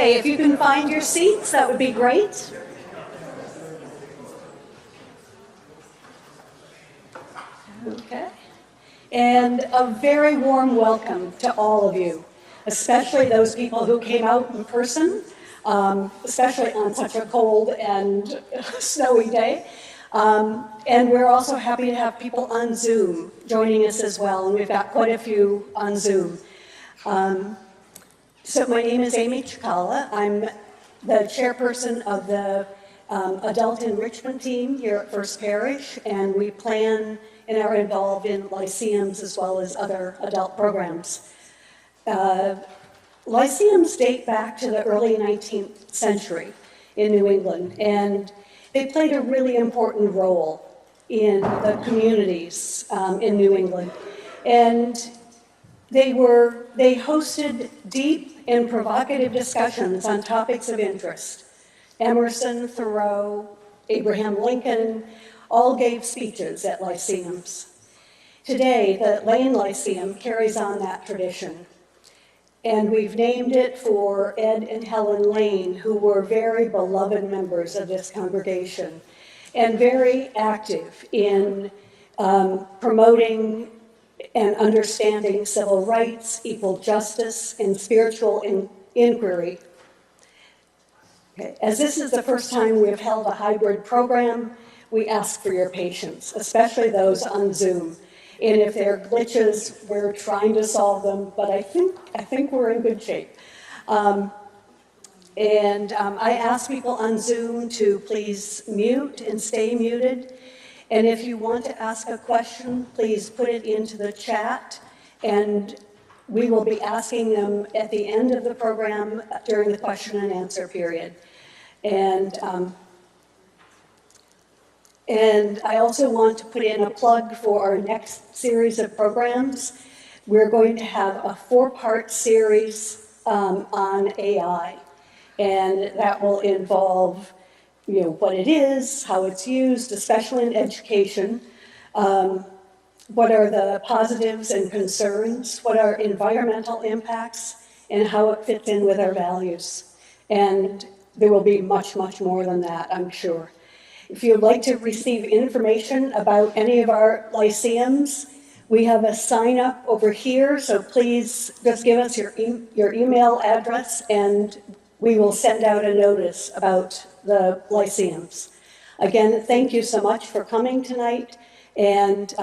Okay, if you can find your seats, that would be great. Okay. And a very warm welcome to all of you, especially those people who came out in person, especially on such a cold and snowy day. And we're also happy to have people on Zoom joining us as well, and we've got quite a few on Zoom. So my name is Amy Chikala. I'm the chairperson of the adult enrichment team here at First Parish, and we plan and are involved in Lyceums as well as other adult programs. Lyceums date back to the early 19th century in New England, and they played a really important role in the communities in New England. And they hosted deep and provocative discussions on topics of interest. Emerson, Thoreau, Abraham Lincoln all gave speeches at Lyceums. Today, the Lane Lyceum carries on that tradition. And we've named it for Ed and Helen Lane, who were very beloved members of this congregation and very active in promoting and understanding civil rights, equal justice, and spiritual inquiry. Okay. As this is the first time we have held a hybrid program, we ask for your patience, especially those on Zoom. And if there are glitches, we're trying to solve them, but I think we're in good shape. I ask people on Zoom to please mute and stay muted. And if you want to ask a question, please put it into the chat, and we will be asking them at the end of the program during the question and answer period. And I also want to put in a plug for our next series of programs. We're going to have a 4-part series on AI, and that will involve what it is, how it's used, especially in education, what are the positives and concerns, what are environmental impacts, and how it fits in with our values. And there will be much, much more than that, I'm sure. If you'd like to receive information about any of our lyceums, we have a sign up over here, so please just give us your email address and we will send out a notice about the lyceums. Again, thank you so much for coming tonight, and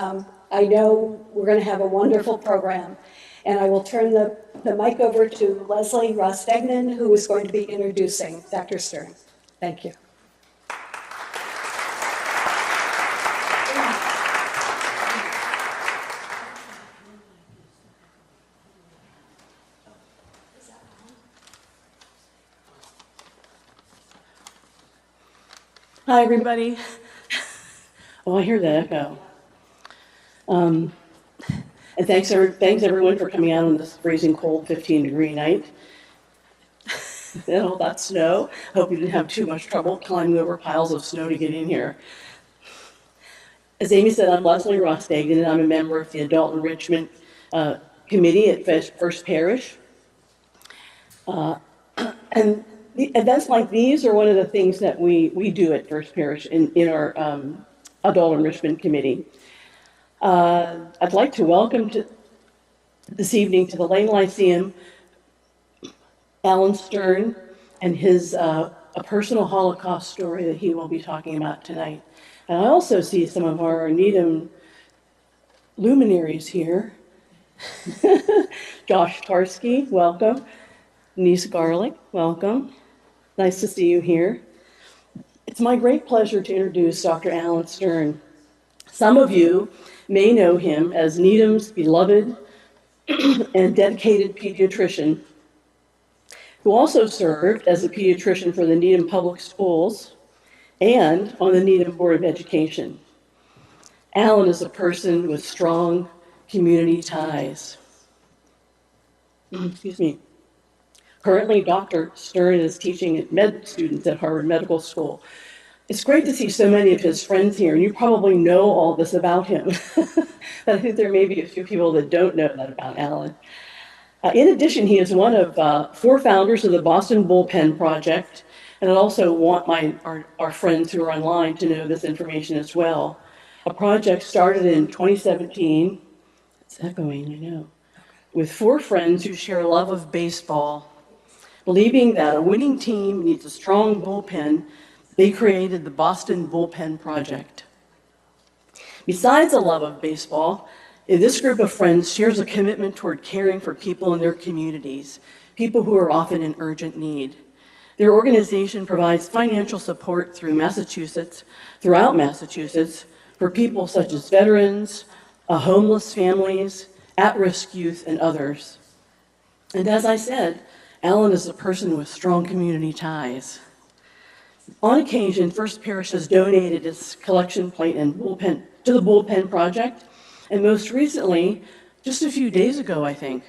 I know we're going to have a wonderful program. And I will turn the mic over to Leslie Rostegnan, who is going to be introducing Dr. Stern. Thank you. Hi, everybody. Oh, I hear the echo. And thanks everyone for coming out on this freezing cold 15-degree night. And all that snow. Hope you didn't have too much trouble climbing over piles of snow to get in here. As Amy said, I'm Leslie Rostegnan, and I'm a member of the Adult Enrichment Committee at First Parish. And events like these are one of the things that we do at First Parish in our Adult Enrichment Committee. I'd like to welcome this evening to the Lane Lyceum Alan Stern and his a personal Holocaust story that he will be talking about tonight. And I also see some of our Needham luminaries here. Josh Tarski, welcome. Denise Garlick, welcome. Nice to see you here. It's my great pleasure to introduce Dr. Alan Stern. Some of you may know him as Needham's beloved and dedicated pediatrician, who also served as a pediatrician for the Needham Public Schools and on the Needham Board of Education. Alan is a person with strong community ties. Excuse me. Currently, Dr. Stern is teaching med students at Harvard Medical School. It's great to see so many of his friends here, and you probably know all this about him. But I think there may be a few people that don't know that about Alan. In addition, he is one of 4 founders of the Boston Bullpen Project, and I also want our friends who are online to know this information as well. A project started in 2017, it's echoing, I know, with 4 friends who share a love of baseball. Believing that a winning team needs a strong bullpen, they created the Boston Bullpen Project. Besides a love of baseball, this group of friends shares a commitment toward caring for people in their communities, people who are often in urgent need. Their organization provides financial support throughout Massachusetts, for people such as veterans, homeless families, at-risk youth, and others. And as I said, Alan is a person with strong community ties. On occasion, First Parish has donated its collection plate and bullpen to the Bullpen Project, and most recently, just a few days ago, I think,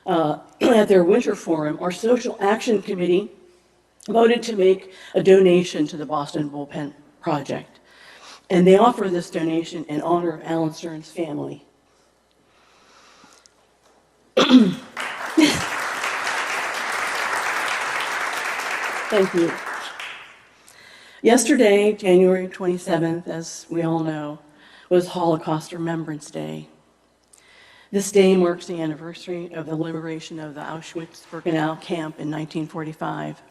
at their winter forum, our Social Action Committee voted to make a donation to the Boston Bullpen Project. And they offer this donation in honor of Alan Stern's family. Thank you. Yesterday, January 27th, as we all know, was Holocaust Remembrance Day. This day marks the anniversary of the liberation of the Auschwitz Birkenau camp in 1945.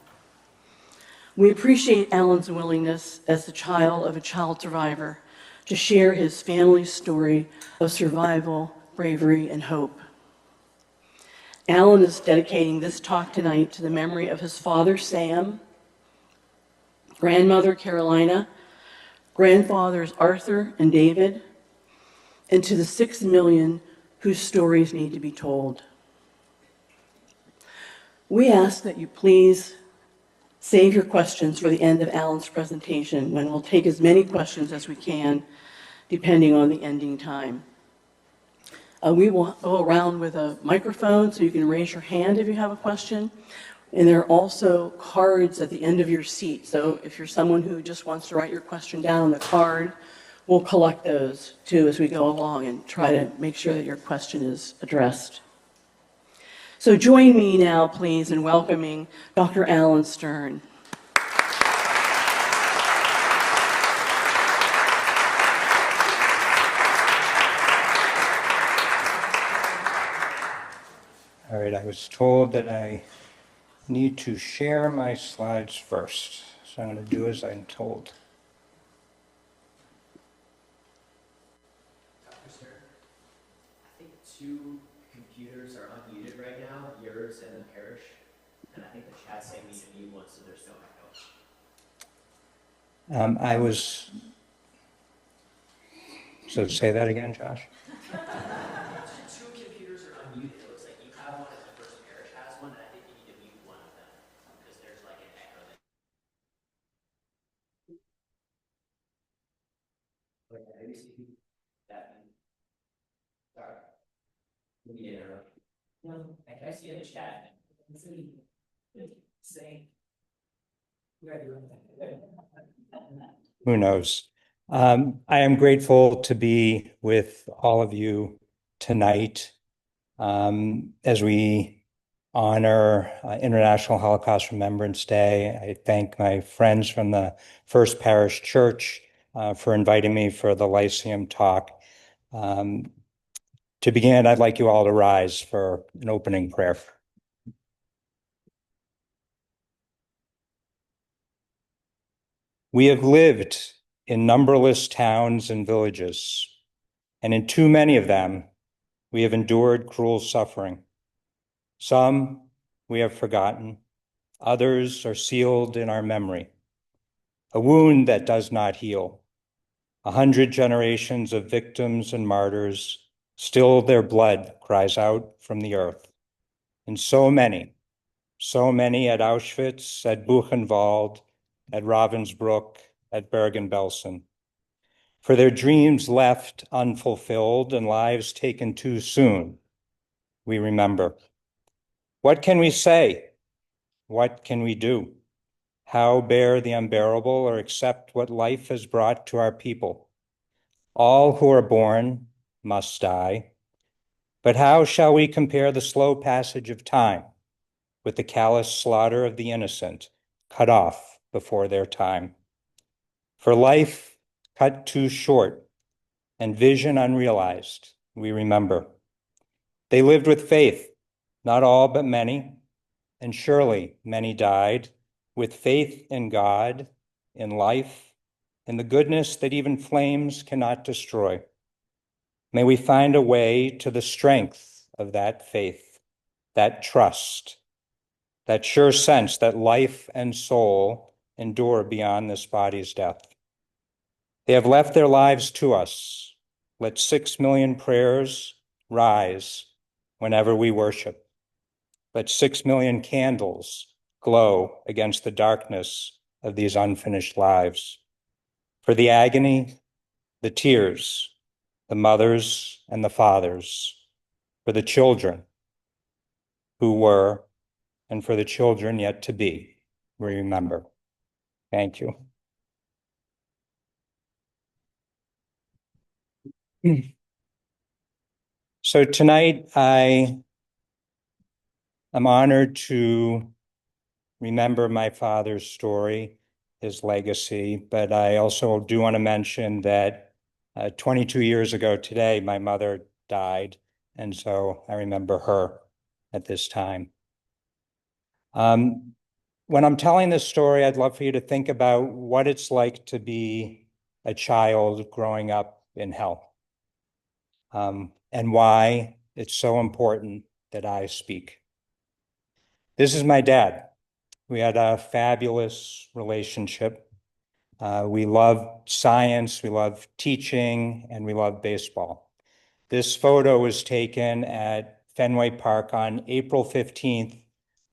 We appreciate Alan's willingness as the child of a child survivor to share his family's story of survival, bravery, and hope. Alan is dedicating this talk tonight to the memory of his father, Sam, grandmother, Karolina, grandfathers, Arthur and David, and to the 6 million whose stories need to be told. We ask that you please save your questions for the end of Alan's presentation, when we'll take as many questions as we can, depending on the ending time. We will go around with a microphone so you can raise your hand if you have a question. And there are also cards at the end of your seat. So if you're someone who just wants to write your question down on the card, we'll collect those too as we go along and try to make sure that your question is addressed. So join me now, please, in welcoming Dr. Alan Stern. All right, I was told that I need to share my slides first, so I'm going to do as I'm told. Dr. Stern, I think 2 computers are unmuted right now, yours and the Parish, and I think the chat's saying we need to mute one so there's no echo. So say that again, Josh. 2 computers are unmuted. It looks like you have one and the First Parish has one, and I think you need to mute one of them because there's like an echo. Okay, maybe see that. Sorry. Yeah. No, I see in the chat. Saying. Who knows? I am grateful to be with all of you tonight as we honor International Holocaust Remembrance Day. I thank my friends from the First Parish Church for inviting me for the Lyceum talk. To begin, I'd like you all to rise for an opening prayer. We have lived in numberless towns and villages, and in too many of them, we have endured cruel suffering. Some we have forgotten, others are sealed in our memory. A wound that does not heal. 100 generations of victims and martyrs, still their blood cries out from the earth. And so many at Auschwitz, at Buchenwald, at Ravensbrück, at Bergen-Belsen. For their dreams left unfulfilled and lives taken too soon, we remember. What can we say? What can we do? How bear the unbearable or accept what life has brought to our people? All who are born must die. But how shall we compare the slow passage of time with the callous slaughter of the innocent, cut off before their time? For life cut too short and vision unrealized, we remember. They lived with faith, not all but many, and surely many died with faith in God, in life, in the goodness that even flames cannot destroy. May we find a way to the strength of that faith, that trust, that sure sense that life and soul endure beyond this body's death. They have left their lives to us. Let 6 million prayers rise whenever we worship. Let 6 million candles glow against the darkness of these unfinished lives. For the agony, the tears, the mothers and the fathers, for the children who were, and for the children yet to be, we remember. Thank you. So tonight I am honored to remember my father's story, his legacy, but I also do want to mention that 22 years ago today, my mother died, and so I remember her at this time. When I'm telling this story, I'd love for you to think about what it's like to be a child growing up in hell, and why it's so important that I speak. This is my dad. We had a fabulous relationship. We loved science, we loved teaching, and we loved baseball. This photo was taken at Fenway Park on April 15th,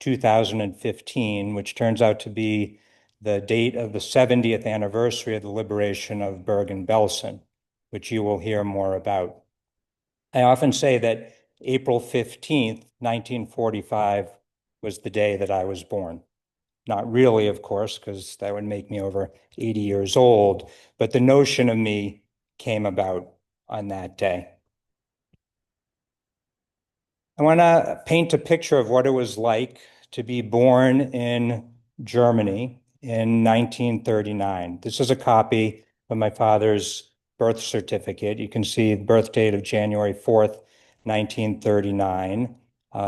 2015, which turns out to be the date of the 70th anniversary of the liberation of Bergen-Belsen, which you will hear more about. I often say that April 15th, 1945 was the day that I was born. Not really, of course, because that would make me over 80 years old, but the notion of me came about on that day. I want to paint a picture of what it was like to be born in Germany in 1939. This is a copy of my father's birth certificate. You can see the birth date of January 4th, 1939.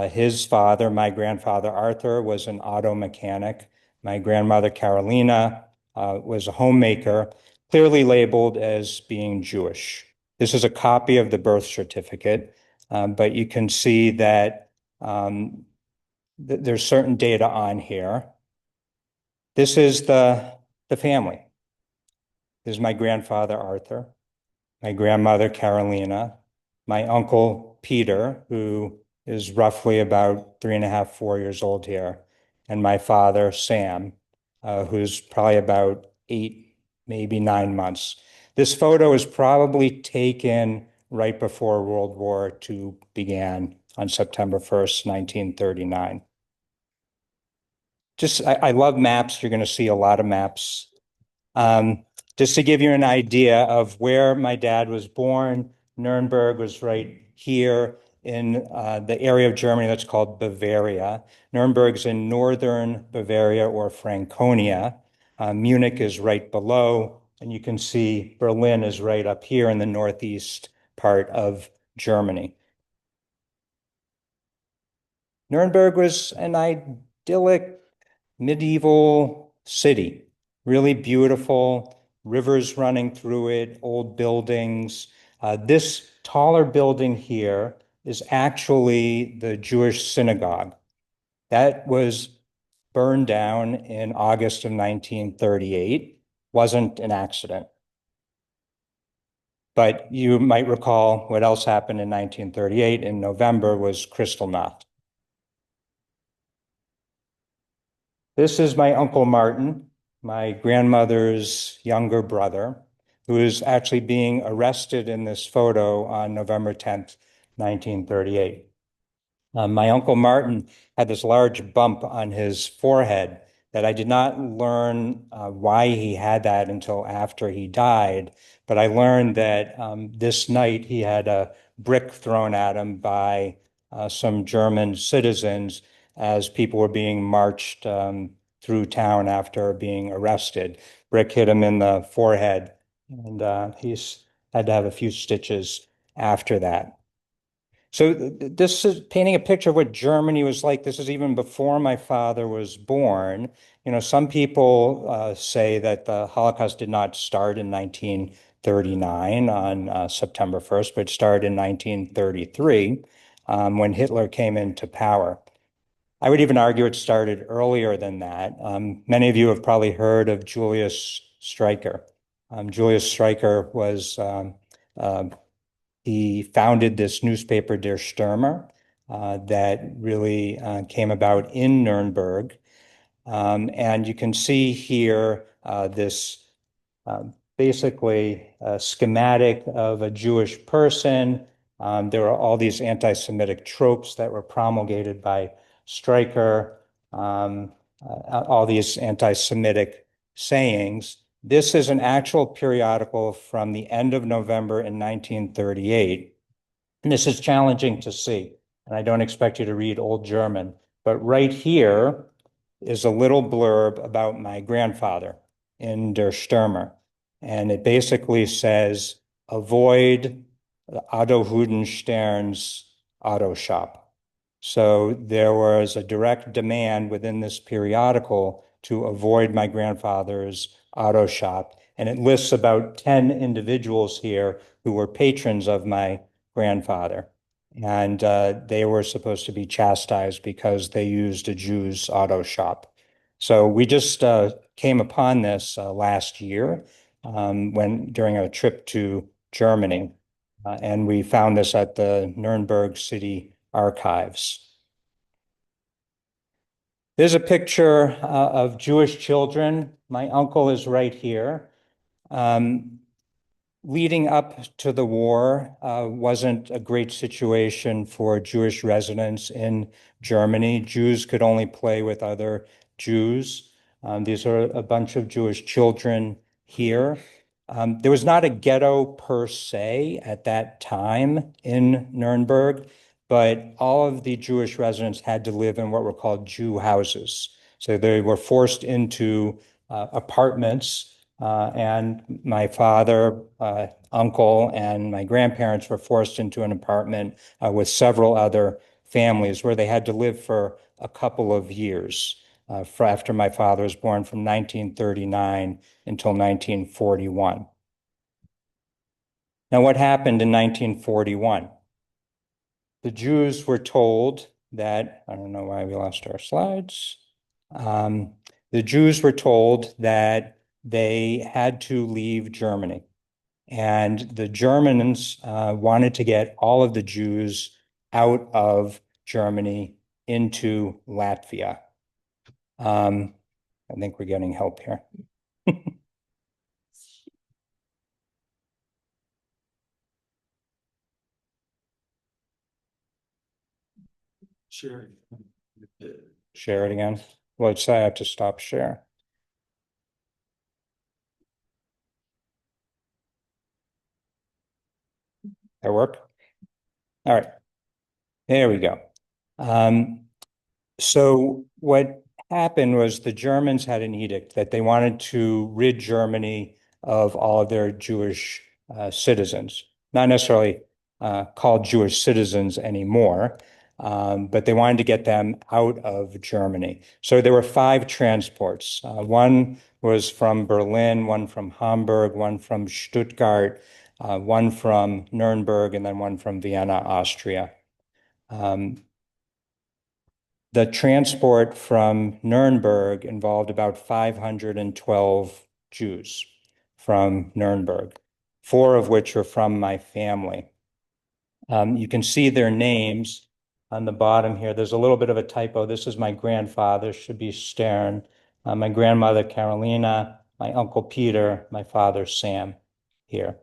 His father, my grandfather Arthur, was an auto mechanic. My grandmother Karolina was a homemaker, clearly labeled as being Jewish. This is a copy of the birth certificate. But you can see that there's certain data on here. This is the family. This is my grandfather, Arthur, my grandmother, Karolina, my uncle, Peter, who is roughly about 3.5, 4 years old here, and my father, Sam, who's probably about 8, maybe 9 months. This photo is probably taken right before World War II began on September 1st, 1939. I love maps. You're going to see a lot of maps. Just to give you an idea of where my dad was born, Nuremberg was right here in the area of Germany that's called Bavaria. Nuremberg's in northern Bavaria or Franconia. Munich is right below, and you can see Berlin is right up here in the northeast part of Germany. Nuremberg was an idyllic medieval city, really beautiful, rivers running through it, old buildings. This taller building here is actually the Jewish synagogue. That was burned down in August of 1938. Wasn't an accident. But you might recall what else happened in 1938 in November was Kristallnacht. This is my Uncle Martin, my grandmother's younger brother, who is actually being arrested in this photo on November 10th, 1938. My Uncle Martin had this large bump on his forehead that I did not learn why he had that until after he died. But I learned that this night he had a brick thrown at him by some German citizens as people were being marched through town after being arrested. Brick hit him in the forehead, and he's had to have a few stitches after that. So this is painting a picture of what Germany was like. This is even before my father was born. You know, some people say that the Holocaust did not start in 1939 on September 1st, but it started in 1933 when Hitler came into power. I would even argue it started earlier than that. Many of you have probably heard of Julius Streicher. Julius Streicher was he founded this newspaper, Der Stürmer, that really came about in Nuremberg. And you can see here this basically a schematic of a Jewish person. There are all these anti-Semitic tropes that were promulgated by Streicher, all these anti-Semitic sayings. This is an actual periodical from the end of November in 1938. And this is challenging to see. And I don't expect you to read Old German, but right here is a little blurb about my grandfather in Der Stürmer. And it basically says, avoid Otto Hudenstern's auto shop. So there was a direct demand within this periodical to avoid my grandfather's auto shop. And it lists about 10 individuals here who were patrons of my grandfather. And they were supposed to be chastised because they used a Jew's auto shop. So we just came upon this last year during a trip to Germany. And we found this at the Nuremberg City Archives. There's a picture of Jewish children. My uncle is right here. Leading up to the war wasn't a great situation for Jewish residents in Germany. Jews could only play with other Jews. These are a bunch of Jewish children here. There was not a ghetto per se at that time in Nuremberg, but all of the Jewish residents had to live in what were called Jew houses. So they were forced into apartments. And my father, uncle, and my grandparents were forced into an apartment with several other families where they had to live for a couple of years after my father was born, from 1939 until 1941. Now, what happened in 1941? The Jews were told that, I don't know why we lost our slides. The Jews were told that they had to leave Germany. And the Germans wanted to get all of the Jews out of Germany into Latvia. I think we're getting help here. Share. Share it again. Well, it's I have to stop share. That work? All right. There we go. So what happened was the Germans had an edict that they wanted to rid Germany of all of their Jewish citizens, not necessarily called Jewish citizens anymore, but they wanted to get them out of Germany. So there were 5 transports. One was from Berlin, one from Hamburg, one from Stuttgart, one from Nuremberg, and then one from Vienna, Austria. The transport from Nuremberg involved about 512 Jews from Nuremberg, 4 of which are from my family. You can see their names on the bottom here. There's a little bit of a typo. This is my grandfather, should be Stern, my grandmother, Karolina, my uncle Peter, my father, Sam, here.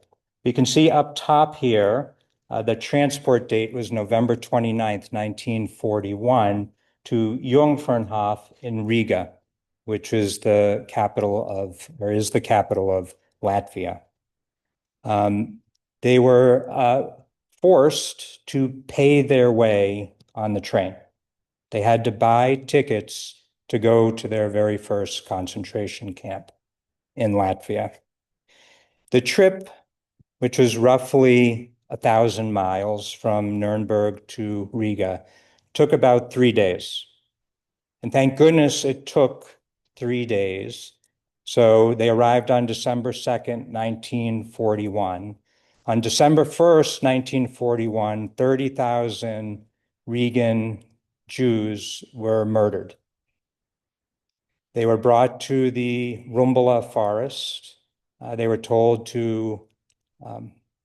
You can see up top here, the transport date was November 29th, 1941, to Jungfernhof in Riga, which is the capital of, or is the capital of Latvia. They were forced to pay their way on the train. They had to buy tickets to go to their very first concentration camp in Latvia. The trip, which was roughly 1,000 miles from Nuremberg to Riga, took about 3 days. And thank goodness it took 3 days. So they arrived on December 2nd, 1941. On December 1st, 1941, 30,000 Rigan Jews were murdered. They were brought to the Rumbala forest. They were told to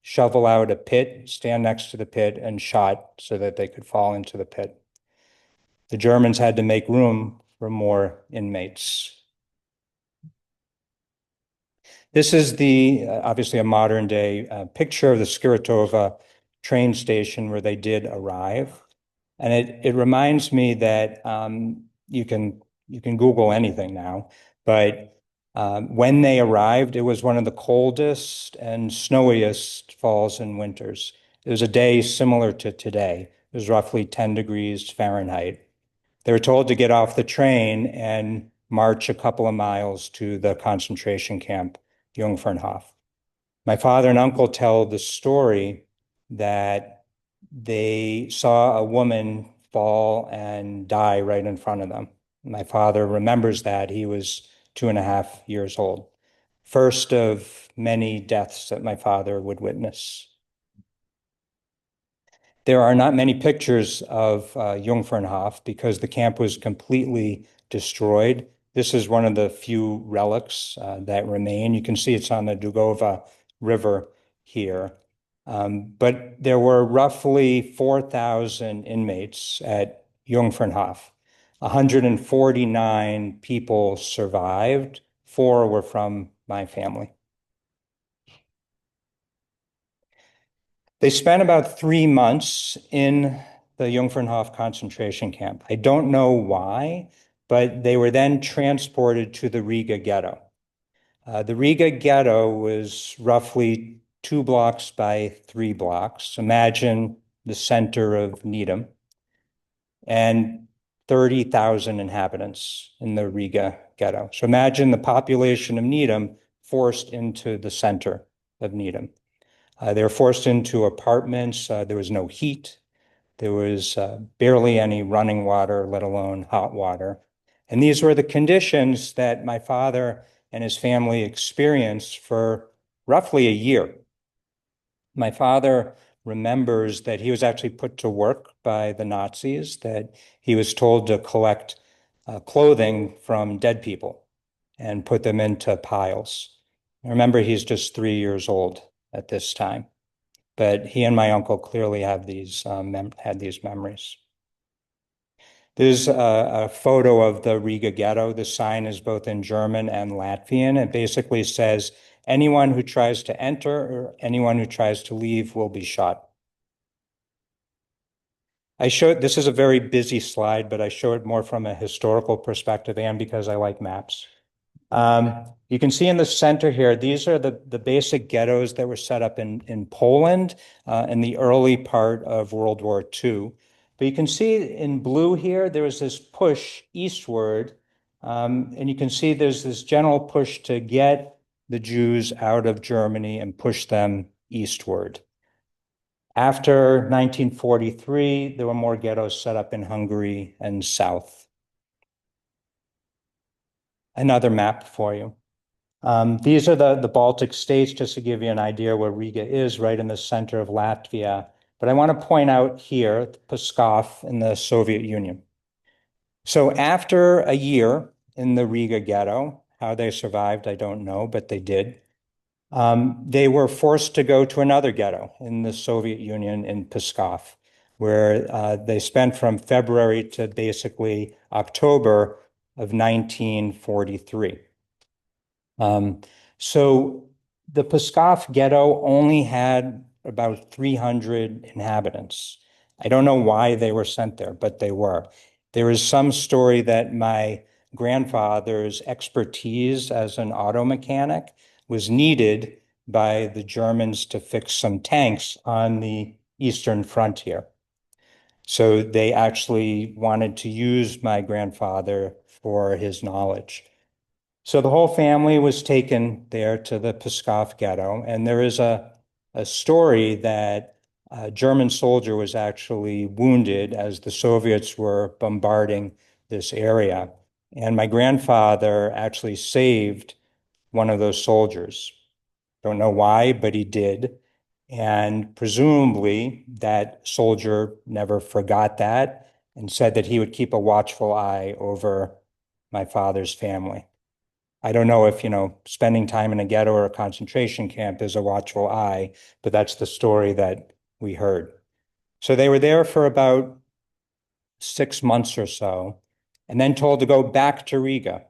shovel out a pit, stand next to the pit, and shot so that they could fall into the pit. The Germans had to make room for more inmates. This is the obviously a modern day picture of the Skiritova train station where they did arrive. And it reminds me that you can Google anything now, but when they arrived, it was one of the coldest and snowiest falls and winters. It was a day similar to today. It was roughly 10 degrees Fahrenheit. They were told to get off the train and march a couple of miles to the concentration camp, Jungfernhof. My father and uncle tell the story that they saw a woman fall and die right in front of them. My father remembers that. He was 2.5 years old. First of many deaths that my father would witness. There are not many pictures of Jungfernhof because the camp was completely destroyed. This is one of the few relics that remain. You can see it's on the Dugova River here. But there were roughly 4,000 inmates at Jungfernhof. 149 people survived. 4 were from my family. They spent about 3 months in the Jungfernhof concentration camp. I don't know why, but they were then transported to the Riga ghetto. The Riga ghetto was roughly 2 blocks by 3 blocks. Imagine the center of Needham, and 30,000 inhabitants in the Riga ghetto. So imagine the population of Needham forced into the center of Needham. They were forced into apartments. There was no heat. There was barely any running water, let alone hot water. And these were the conditions that my father and his family experienced for roughly a year. My father remembers that he was actually put to work by the Nazis, that he was told to collect clothing from dead people and put them into piles. Remember, he's just 3 years old at this time, but he and my uncle clearly have these had these memories. There's a photo of the Riga ghetto. The sign is both in German and Latvian. It basically says, anyone who tries to enter or anyone who tries to leave will be shot. This is a very busy slide, but I show it more from a historical perspective and because I like maps. You can see in the center here, these are the basic ghettos that were set up in Poland in the early part of World War II. But you can see in blue here, there was this push eastward, and you can see there's this general push to get the Jews out of Germany and push them eastward. After 1943, there were more ghettos set up in Hungary and South. Another map for you. These are the Baltic states, just to give you an idea where Riga is, right in the center of Latvia. But I want to point out here, Pskov in the Soviet Union. So after a year in the Riga ghetto, how they survived, I don't know, but they did. They were forced to go to another ghetto in the Soviet Union in Pskov, where they spent from February to basically October of 1943. So the Pskov ghetto only had about 300 inhabitants. I don't know why they were sent there, but they were. There is some story that my grandfather's expertise as an auto mechanic was needed by the Germans to fix some tanks on the eastern frontier. So they actually wanted to use my grandfather for his knowledge. So the whole family was taken there to the Pskov ghetto, and there is a story that a German soldier was actually wounded as the Soviets were bombarding this area. And my grandfather actually saved one of those soldiers. Don't know why, but he did. And presumably that soldier never forgot that and said that he would keep a watchful eye over my father's family. I don't know if, spending time in a ghetto or a concentration camp is a watchful eye, but that's the story that we heard. So they were there for about 6 months or so, and then told to go back to Riga.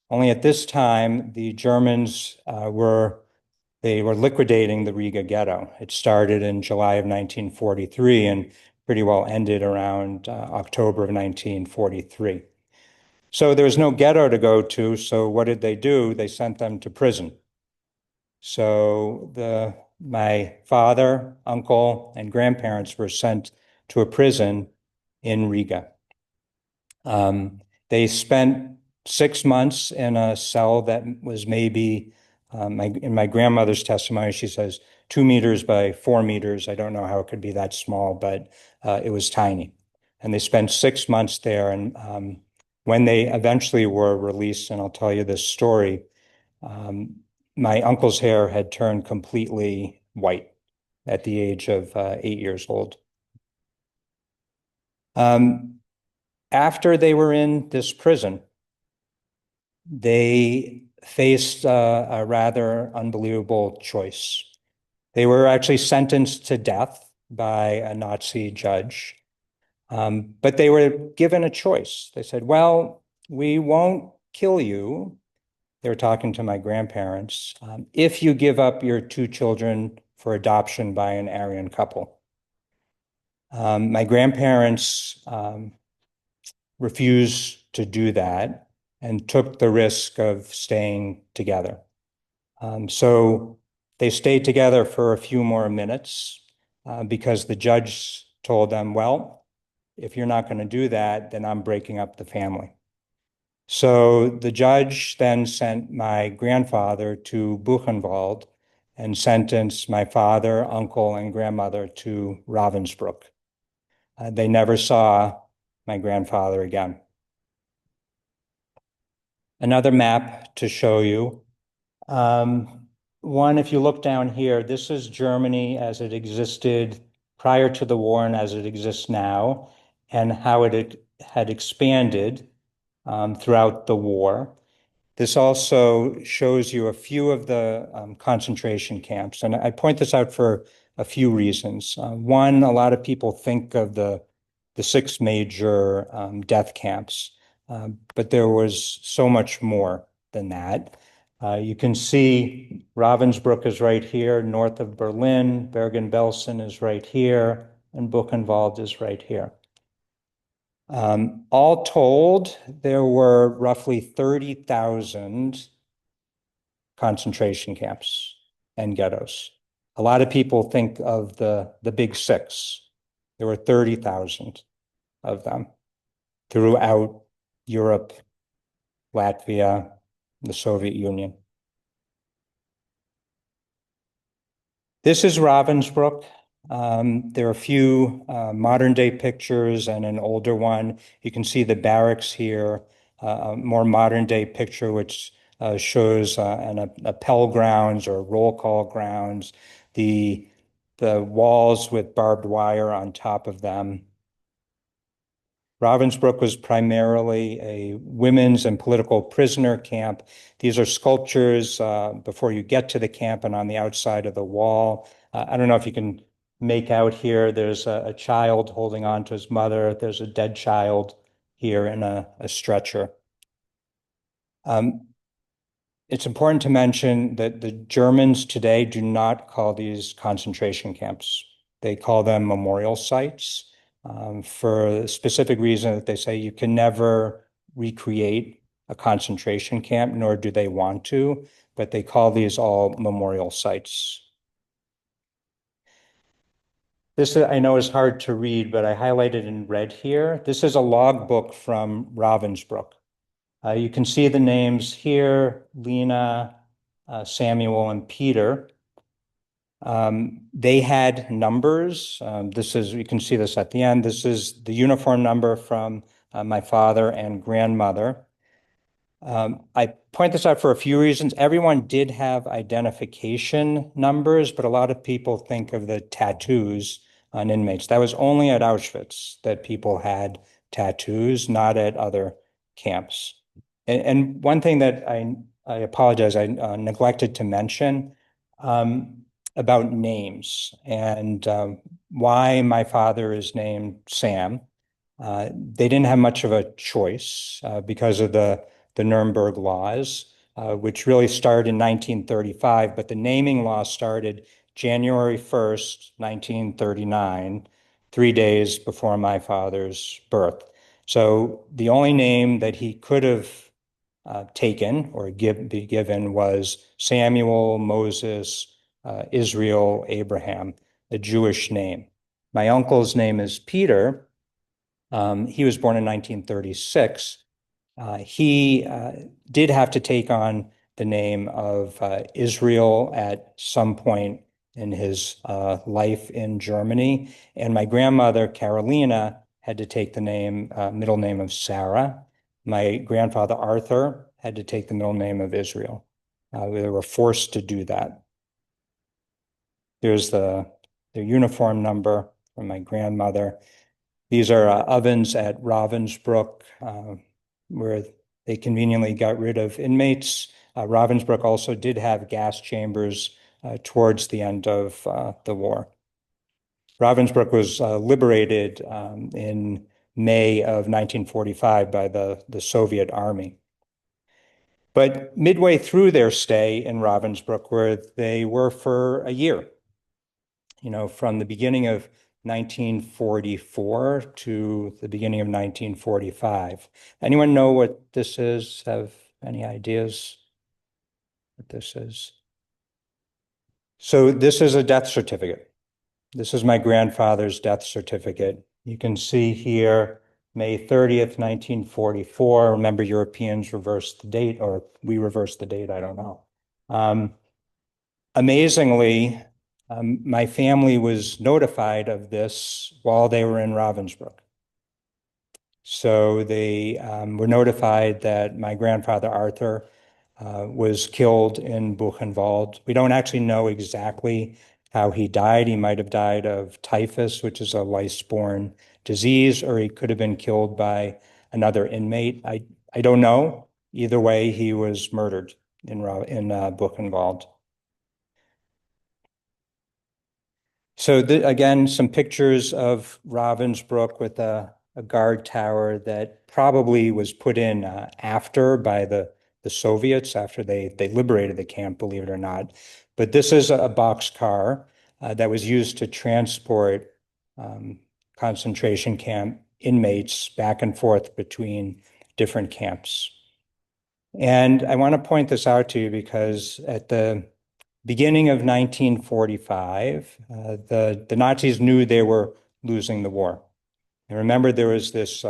Only at this time, the Germans were liquidating the Riga ghetto. It started in July of 1943 and pretty well ended around October of 1943. So there was no ghetto to go to. So what did they do? They sent them to prison. So my father, uncle, and grandparents were sent to a prison in Riga. They spent 6 months in a cell that was maybe, in my grandmother's testimony, she says 2 meters by 4 meters. I don't know how it could be that small, but it was tiny. And they spent 6 months there. And when they eventually were released, and I'll tell you this story, my uncle's hair had turned completely white at the age of 8 years old. After they were in this prison, they faced a rather unbelievable choice. They were actually sentenced to death by a Nazi judge, but they were given a choice. They said, well, we won't kill you. They were talking to my grandparents, if you give up your 2 children for adoption by an Aryan couple. My grandparents refused to do that and took the risk of staying together. So they stayed together for a few more minutes because the judge told them, well, if you're not going to do that, then I'm breaking up the family. So the judge then sent my grandfather to Buchenwald and sentenced my father, uncle, and grandmother to Ravensbrück. They never saw my grandfather again. Another map to show you. One, if you look down here, this is Germany as it existed prior to the war and as it exists now, and how it had expanded throughout the war. This also shows you a few of the concentration camps. And I point this out for a few reasons. One, a lot of people think of the 6 major death camps, but there was so much more than that. You can see Ravensbrück is right here, north of Berlin. Bergen-Belsen is right here, and Buchenwald is right here. All told, there were roughly 30,000 concentration camps and ghettos. A lot of people think of the big 6. There were 30,000 of them throughout Europe, Latvia, the Soviet Union. This is Ravensbrück. There are a few modern day pictures and an older one. You can see the barracks here, a more modern day picture, which shows an appel grounds or roll call grounds, the walls with barbed wire on top of them. Ravensbrück was primarily a women's and political prisoner camp. These are sculptures before you get to the camp and on the outside of the wall. I don't know if you can make out here, there's a child holding on to his mother. There's a dead child here in a stretcher. It's important to mention that the Germans today do not call these concentration camps. They call them memorial sites for the specific reason that they say you can never recreate a concentration camp, nor do they want to, but they call these all memorial sites. This I know is hard to read, but I highlighted in red here. This is a logbook from Ravensbrück. You can see the names here, Lena, Samuel, and Peter. They had numbers. You can see this at the end. This is the uniform number from my father and grandmother. I point this out for a few reasons. Everyone did have identification numbers, but a lot of people think of the tattoos on inmates. That was only at Auschwitz that people had tattoos, not at other camps. And one thing that I apologize, I neglected to mention about names and why my father is named Sam. They didn't have much of a choice because of the Nuremberg laws, which really started in 1935, but the naming law started January 1st, 1939, 3 days before my father's birth. So the only name that he could have taken or be given was Samuel, Moses, Israel, Abraham, a Jewish name. My uncle's name is Peter. He was born in 1936. He did have to take on the name of Israel at some point in his life in Germany. And my grandmother, Karolina, had to take the middle name of Sarah. My grandfather, Arthur, had to take the middle name of Israel. They were forced to do that. There's the uniform number from my grandmother. These are ovens at Ravensbrück, where they conveniently got rid of inmates. Ravensbrück also did have gas chambers towards the end of the war. Ravensbrück was liberated in May of 1945 by the Soviet Army. But midway through their stay in Ravensbrück, where they were for a year, from the beginning of 1944 to the beginning of 1945. Anyone know what this is? Have any ideas what this is? So this is a death certificate. This is my grandfather's death certificate. You can see here, May 30th, 1944. Remember, Europeans reversed the date, or we reversed the date, I don't know. Amazingly, my family was notified of this while they were in Ravensbrück. So they were notified that my grandfather, Arthur, was killed in Buchenwald. We don't actually know exactly how he died. He might have died of typhus, which is a lice-borne disease, or he could have been killed by another inmate. I don't know. Either way, he was murdered in Buchenwald. So again, some pictures of Ravensbrück with a guard tower that probably was put in after by the Soviets, after they liberated the camp, believe it or not. But this is a boxcar that was used to transport concentration camp inmates back and forth between different camps. And I want to point this out to you because at the beginning of 1945, the Nazis knew they were losing the war. And remember, there was this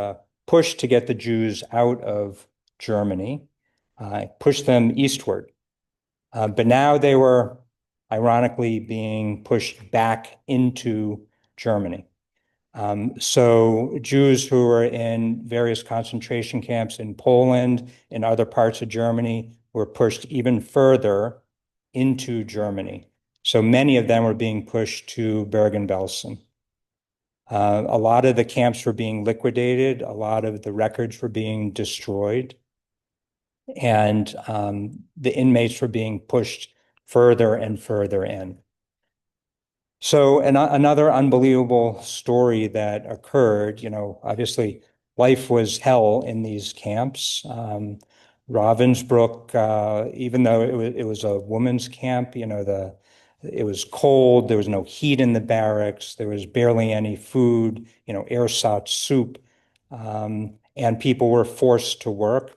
push to get the Jews out of Germany, push them eastward. But now they were ironically being pushed back into Germany. So Jews who were in various concentration camps in Poland and other parts of Germany were pushed even further into Germany. So many of them were being pushed to Bergen-Belsen. A lot of the camps were being liquidated. A lot of the records were being destroyed. And the inmates were being pushed further and further in. So another unbelievable story that occurred, obviously life was hell in these camps. Ravensbrück, even though it was a women's camp, it was cold, there was no heat in the barracks, there was barely any food, ersatz soup, and people were forced to work.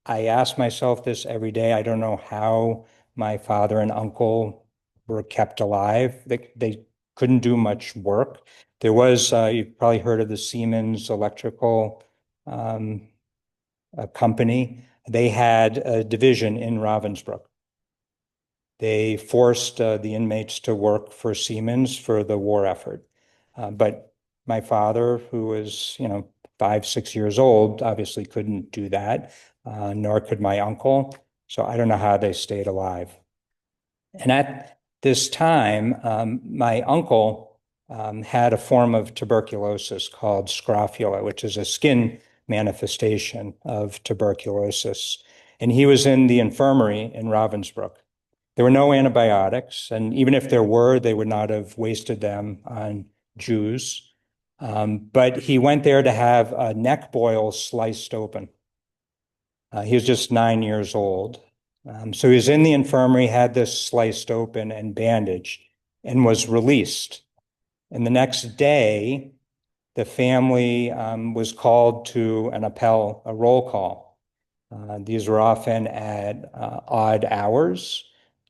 I ask myself this every day. I don't know how my father and uncle were kept alive. They couldn't do much work. There was, you've probably heard of the Siemens electrical company. They had a division in Ravensbrück. They forced the inmates to work for Siemens for the war effort. But my father, who was, 5, 6 years old, obviously couldn't do that, nor could my uncle. So I don't know how they stayed alive. And at this time, my uncle had a form of tuberculosis called scrofula, which is a skin manifestation of tuberculosis. And he was in the infirmary in Ravensbrück. There were no antibiotics, and even if there were, they would not have wasted them on Jews. But he went there to have a neck boil sliced open. He was just 9 years old. So he was in the infirmary, had this sliced open and bandaged, and was released. And the next day, the family was called to an appel, a roll call. These were often at odd hours.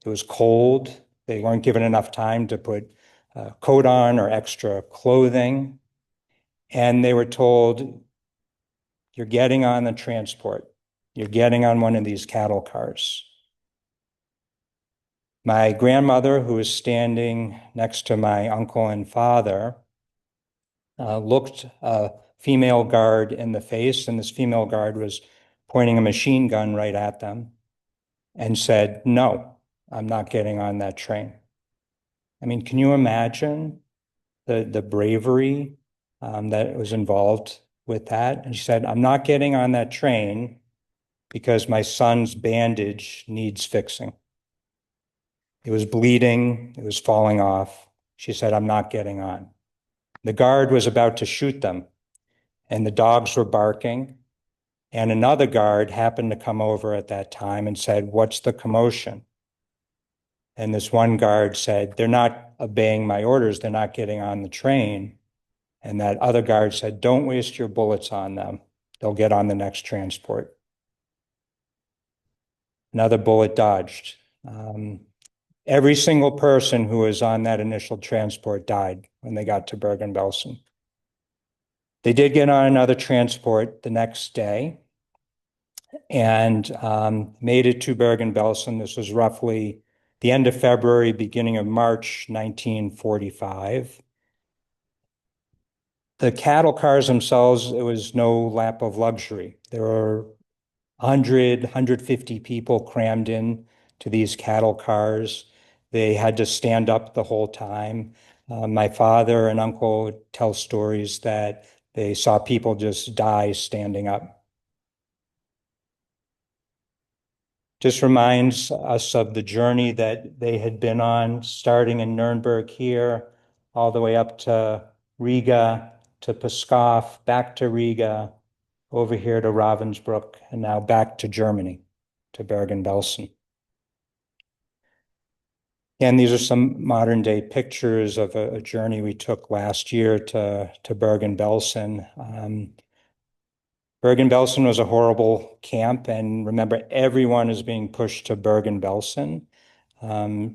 It was cold. They weren't given enough time to put a coat on or extra clothing. And they were told, you're getting on the transport. You're getting on one of these cattle cars. My grandmother, who was standing next to my uncle and father, looked a female guard in the face, and this female guard was pointing a machine gun right at them and said, no, I'm not getting on that train. I mean, can you imagine the bravery that was involved with that? And she said, I'm not getting on that train because my son's bandage needs fixing. It was bleeding, it was falling off. She said, I'm not getting on. The guard was about to shoot them, and the dogs were barking. And another guard happened to come over at that time and said, what's the commotion? And this one guard said, they're not obeying my orders, they're not getting on the train. And that other guard said, don't waste your bullets on them. They'll get on the next transport. Another bullet dodged. Every single person who was on that initial transport died when they got to Bergen-Belsen. They did get on another transport the next day and made it to Bergen-Belsen. This was roughly the end of February, beginning of March 1945. The cattle cars themselves, it was no lap of luxury. There were 100, 150 people crammed in to these cattle cars. They had to stand up the whole time. My father and uncle tell stories that they saw people just die standing up. Just reminds us of the journey that they had been on, starting in Nuremberg here, all the way up to Riga, to Pskov, back to Riga, over here to Ravensbrück, and now back to Germany, to Bergen-Belsen. And these are some modern day pictures of a journey we took last year to Bergen-Belsen. Bergen-Belsen was a horrible camp, and remember, everyone is being pushed to Bergen-Belsen.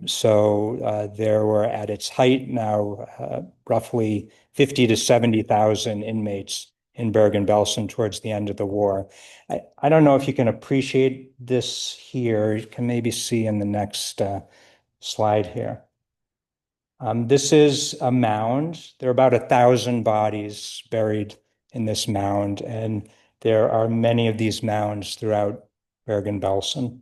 So there were at its height now roughly 50 to 70,000 inmates in Bergen-Belsen towards the end of the war. I don't know if you can appreciate this here. You can maybe see in the next slide here. This is a mound. There are about 1,000 bodies buried in this mound, and there are many of these mounds throughout Bergen-Belsen.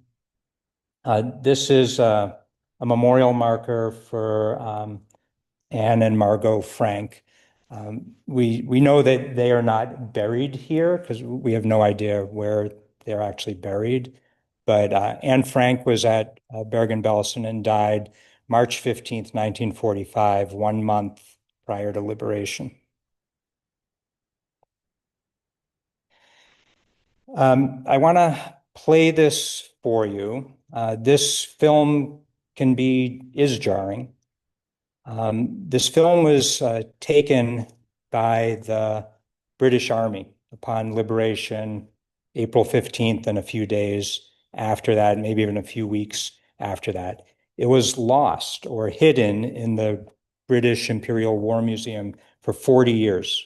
This is a memorial marker for Anne and Margot Frank. We know that they are not buried here because we have no idea where they're actually buried. But Anne Frank was at Bergen-Belsen and died March 15th, 1945, 1 month prior to liberation. I want to play this for you. This film is jarring. This film was taken by the British Army upon liberation, April 15th, and a few days after that, maybe even a few weeks after that. It was lost or hidden in the British Imperial War Museum for 40 years.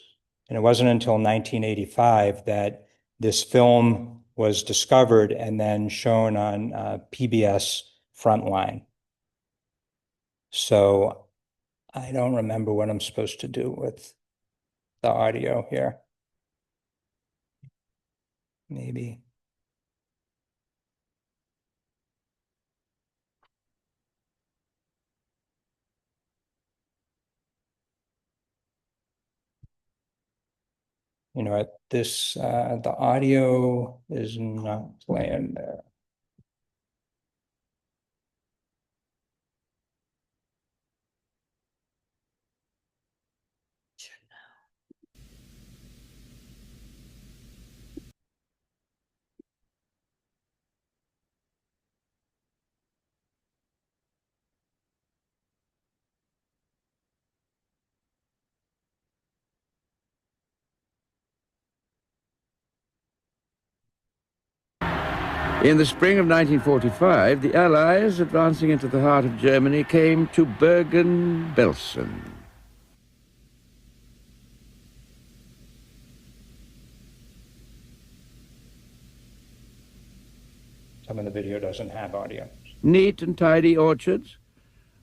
And it wasn't until 1985 that this film was discovered and then shown on PBS Frontline. So I don't remember what I'm supposed to do with the audio here. Maybe. You know what, the audio is not playing there. In the spring of 1945, the Allies, advancing into the heart of Germany, came to Bergen-Belsen. Some of the video doesn't have audio. Neat and tidy orchards,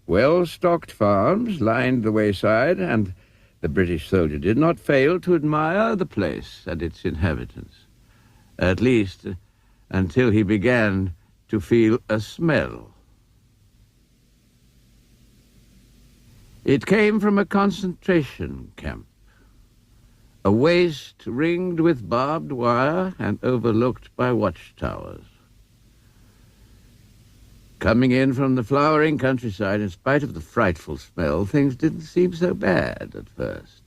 well-stocked farms lined the wayside, and the British soldier did not fail to admire the place and its inhabitants, at least until he began to feel a smell. It came from a concentration camp, a waste ringed with barbed wire and overlooked by watchtowers. Coming in from the flowering countryside, in spite of the frightful smell, things didn't seem so bad at first.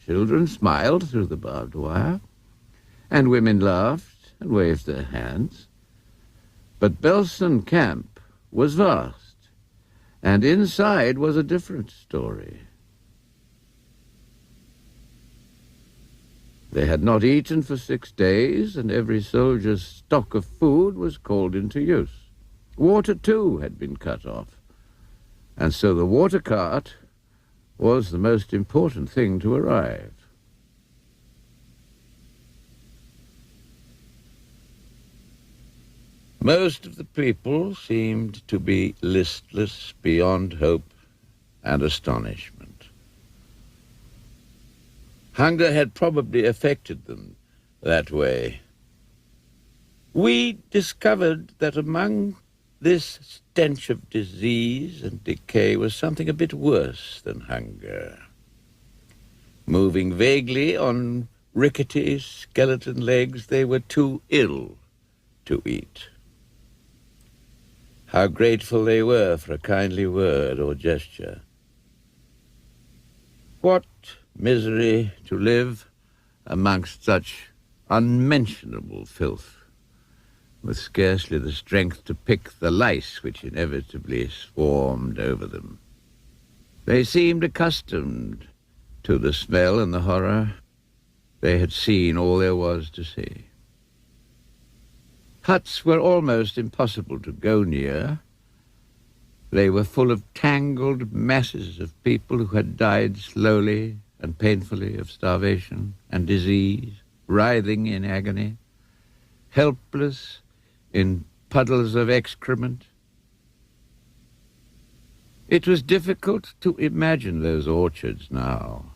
Children smiled through the barbed wire, and women laughed and waved their hands. But Belsen camp was vast, and inside was a different story. They had not eaten for 6 days, and every soldier's stock of food was called into use. Water, too, had been cut off, and so the water cart was the most important thing to arrive. Most of the people seemed to be listless beyond hope and astonishment. Hunger had probably affected them that way. We discovered that among this stench of disease and decay was something a bit worse than hunger. Moving vaguely on rickety skeleton legs, they were too ill to eat. How grateful they were for a kindly word or gesture. What misery to live amongst such unmentionable filth, with scarcely the strength to pick the lice which inevitably swarmed over them. They seemed accustomed to the smell and the horror. They had seen all there was to see. Huts were almost impossible to go near. They were full of tangled masses of people who had died slowly and painfully of starvation and disease, writhing in agony, helpless in puddles of excrement. It was difficult to imagine those orchards now,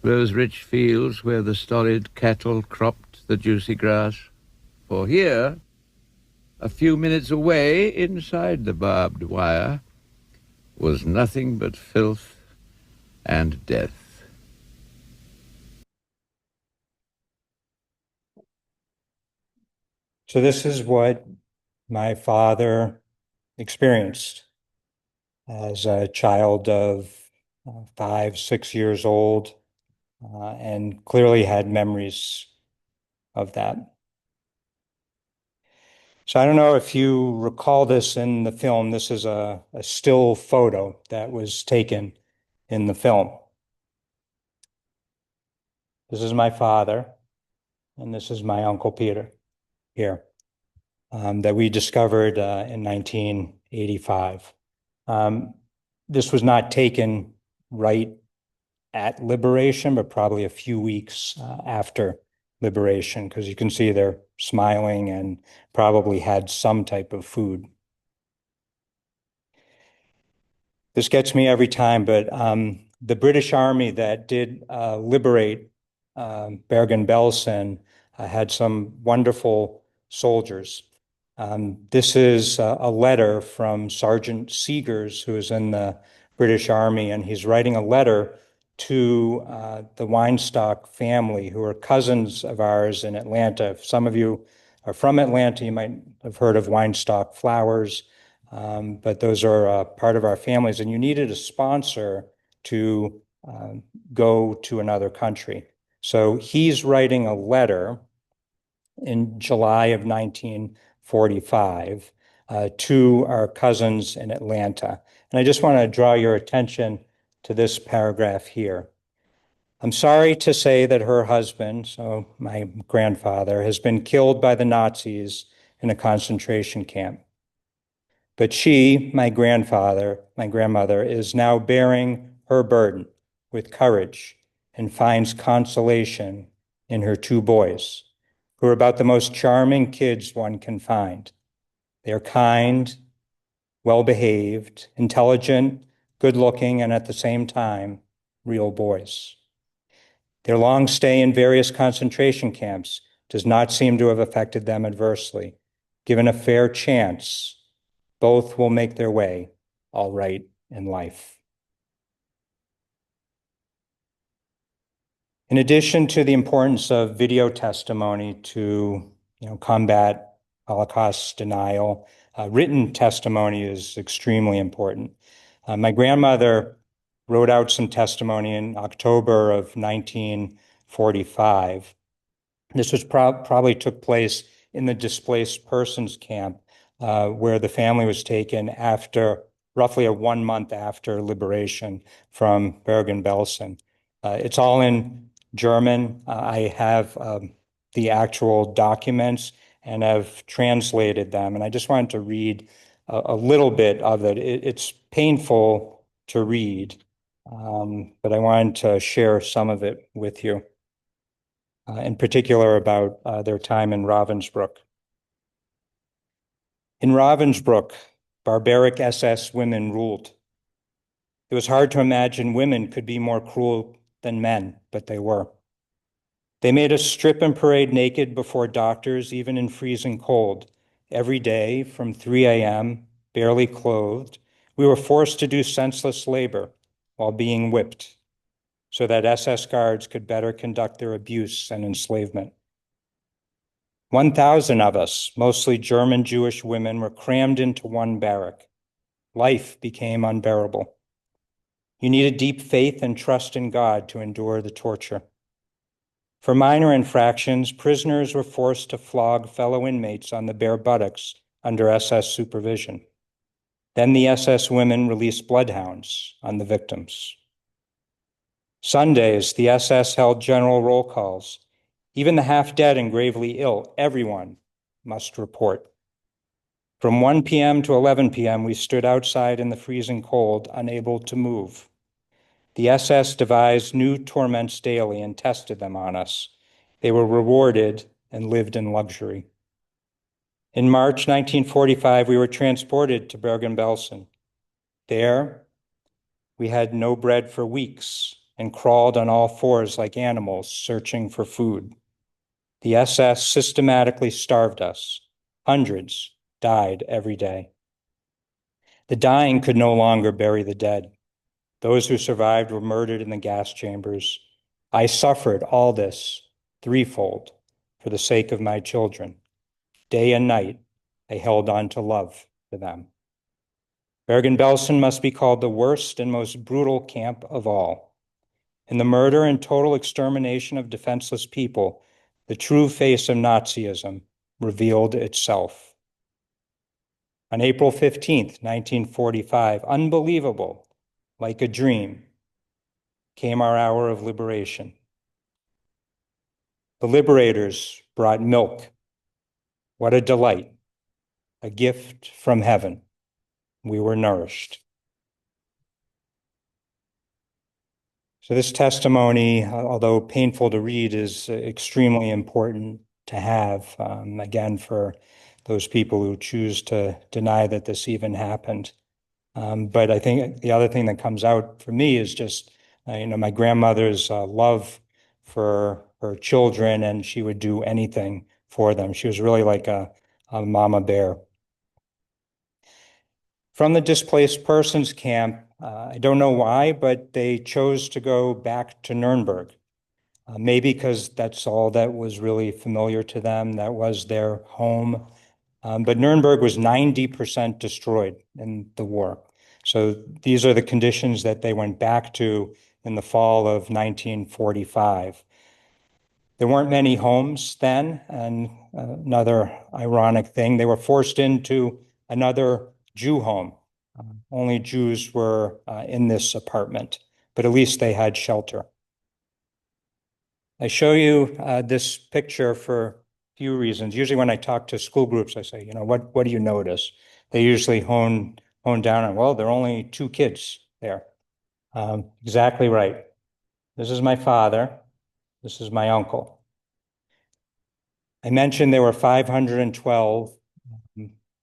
those rich fields where the stolid cattle cropped the juicy grass. For here, a few minutes away, inside the barbed wire, was nothing but filth and death. So this is what my father experienced as a child of 5, 6 years old, and clearly had memories of that. So I don't know if you recall this in the film. This is a still photo that was taken in the film. This is my father, and this is my Uncle Peter here, that we discovered in 1985. This was not taken right at liberation, but probably a few weeks after liberation, because you can see they're smiling and probably had some type of food. This gets me every time, but the British Army that did liberate Bergen-Belsen had some wonderful soldiers. This is a letter from Sergeant Seegers, who is in the British Army, and he's writing a letter to the Weinstock family, who are cousins of ours in Atlanta. If some of you are from Atlanta, you might have heard of Weinstock flowers, but those are part of our families, and you needed a sponsor to go to another country. So he's writing a letter in July of 1945 to our cousins in Atlanta. And I just want to draw your attention to this paragraph here. I'm sorry to say that her husband, so my grandfather, has been killed by the Nazis in a concentration camp. But she, my grandmother, is now bearing her burden with courage and finds consolation in her 2 boys, who are about the most charming kids one can find. They are kind, well-behaved, intelligent, good-looking, and at the same time, real boys. Their long stay in various concentration camps does not seem to have affected them adversely. Given a fair chance, both will make their way all right in life. In addition to the importance of video testimony to combat Holocaust denial, written testimony is extremely important. My grandmother wrote out some testimony in October of 1945. This was probably took place in the displaced persons camp, where the family was taken after roughly 1 month after liberation from Bergen-Belsen. It's all in German. I have the actual documents and have translated them. And I just wanted to read a little bit of it. It's painful to read, but I wanted to share some of it with you, in particular about their time in Ravensbrück. In Ravensbrück, barbaric SS women ruled. It was hard to imagine women could be more cruel than men, but they were. They made us strip and parade naked before doctors, even in freezing cold. Every day from 3 a.m., barely clothed, we were forced to do senseless labor while being whipped so that SS guards could better conduct their abuse and enslavement. 1,000 of us, mostly German Jewish women, were crammed into one barrack. Life became unbearable. You needed deep faith and trust in God to endure the torture. For minor infractions, prisoners were forced to flog fellow inmates on the bare buttocks under SS supervision. Then the SS women released bloodhounds on the victims. Sundays, the SS held general roll calls. Even the half-dead and gravely ill, everyone must report. From 1 p.m. to 11 p.m., we stood outside in the freezing cold, unable to move. The SS devised new torments daily and tested them on us. They were rewarded and lived in luxury. In March 1945, we were transported to Bergen-Belsen. There, we had no bread for weeks and crawled on all fours like animals searching for food. The SS systematically starved us. Hundreds died every day. The dying could no longer bury the dead. Those who survived were murdered in the gas chambers. I suffered all this threefold for the sake of my children. Day and night, I held on to love for them. Bergen-Belsen must be called the worst and most brutal camp of all. In the murder and total extermination of defenseless people, the true face of Nazism revealed itself. On April 15th, 1945, unbelievable, like a dream, came our hour of liberation. The liberators brought milk. What a delight, a gift from heaven. We were nourished. So this testimony, although painful to read, is extremely important to have, again, for those people who choose to deny that this even happened. But I think the other thing that comes out for me is just, my grandmother's love for her children, and she would do anything for them. She was really like a mama bear. From the displaced persons camp, I don't know why, but they chose to go back to Nuremberg. Maybe because that's all that was really familiar to them. That was their home. But Nuremberg was 90% destroyed in the war. So these are the conditions that they went back to in the fall of 1945. There weren't many homes then, and another ironic thing, they were forced into another Jew home. Only Jews were in this apartment, but at least they had shelter. I show you this picture for a few reasons. Usually when I talk to school groups, I say, what do you notice? They usually hone down on, well, there are only 2 kids there. Exactly right. This is my father. This is my uncle. I mentioned there were 512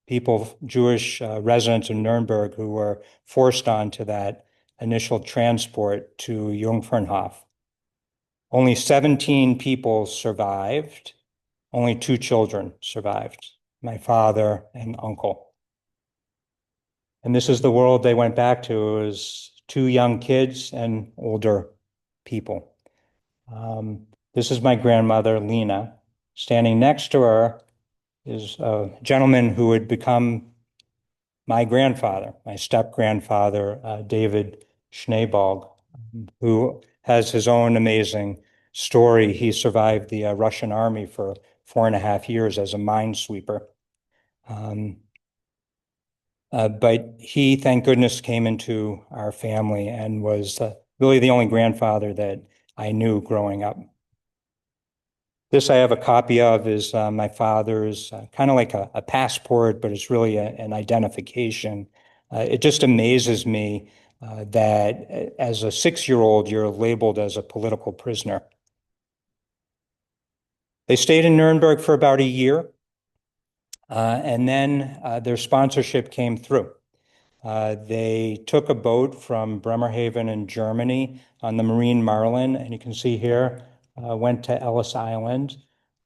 people, Jewish residents in Nuremberg, who were forced onto that initial transport to Jungfernhof. Only 17 people survived. Only 2 children survived, my father and uncle. And this is the world they went back to. It was 2 young kids and older people. This is my grandmother, Lena. Standing next to her is a gentleman who would become my grandfather, my step-grandfather, David Schneebalg, who has his own amazing story. He survived the Russian army for 4.5 years as a minesweeper. But he, thank goodness, came into our family and was really the only grandfather that I knew growing up. This I have a copy of is my father's, kind of like a passport, but it's really an identification. It just amazes me that as a 6-year-old, you're labeled as a political prisoner. They stayed in Nuremberg for about a year, and then their sponsorship came through. They took a boat from Bremerhaven in Germany on the Marine Marlin, and you can see here, went to Ellis Island.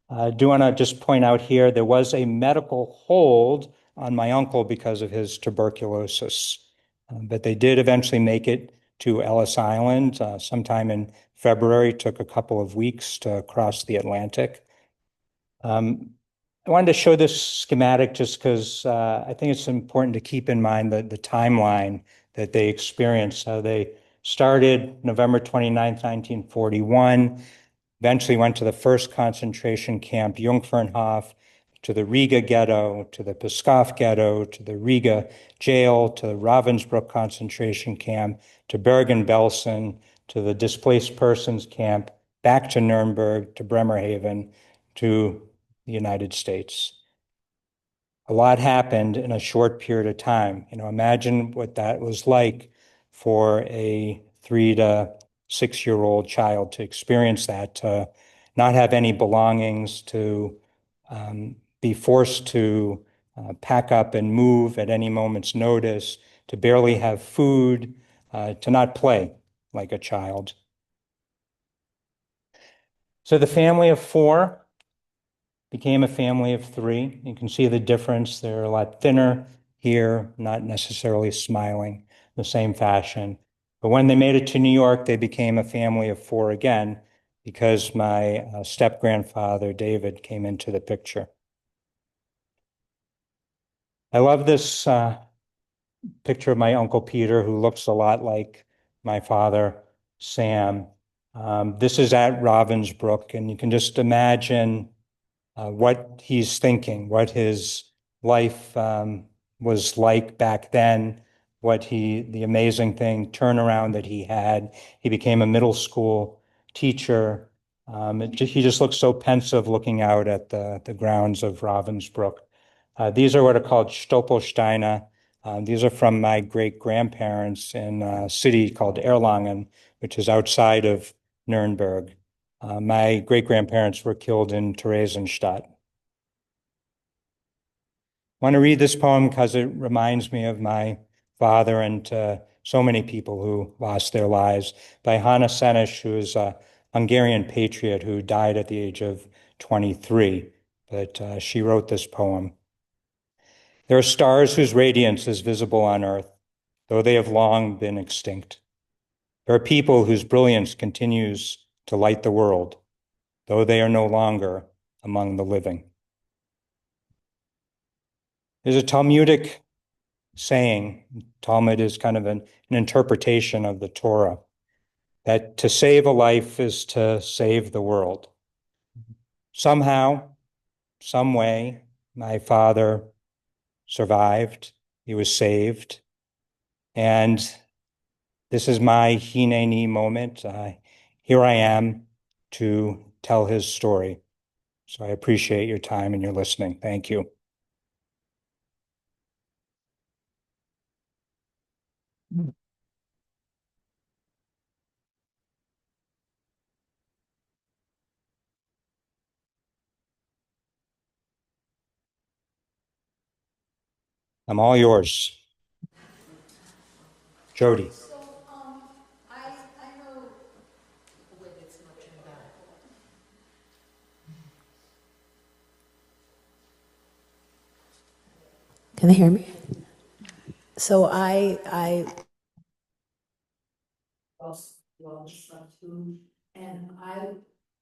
I do want to just point out here, there was a medical hold on my uncle because of his tuberculosis, but they did eventually make it to Ellis Island sometime in February. It took a couple of weeks to cross the Atlantic. I wanted to show this schematic just because I think it's important to keep in mind the timeline that they experienced. So they started November 29th, 1941, eventually went to the first concentration camp, Jungfernhof, to the Riga ghetto, to the Pskov ghetto, to the Riga jail, to the Ravensbrück concentration camp, to Bergen-Belsen, to the displaced persons camp, back to Nuremberg, to Bremerhaven, to the United States. A lot happened in a short period of time. Imagine what that was like for a 3 to 6-year-old child to experience that, to not have any belongings, to be forced to pack up and move at any moment's notice, to barely have food, to not play like a child. So the family of four became a family of three. You can see the difference. They're a lot thinner here, not necessarily smiling the same fashion. But when they made it to New York, they became a family of four again because my step-grandfather, David, came into the picture. I love this picture of my Uncle Peter, who looks a lot like my father, Sam. This is at Ravensbrück, and you can just imagine what he's thinking, what his life was like back then, the amazing turnaround that he had. He became a middle school teacher. He just looks so pensive looking out at the grounds of Ravensbrück. These are what are called Stoppelsteine. These are from my great-grandparents in a city called Erlangen, which is outside of Nuremberg. My great-grandparents were killed in Theresienstadt. I want to read this poem because it reminds me of my father and so many people who lost their lives, by Hanna Senes, who is a Hungarian patriot who died at the age of 23. But she wrote this poem. There are stars whose radiance is visible on earth, though they have long been extinct. There are people whose brilliance continues to light the world, though they are no longer among the living. There's a Talmudic saying, Talmud is kind of an interpretation of the Torah, that to save a life is to save the world. Somehow, some way, my father survived. He was saved. And this is my Hineni moment. Here I am to tell his story. So I appreciate your time and your listening. Thank you. I'm all yours. Jody. I know with it's much about. Can they hear me? So I lost stuff too, and I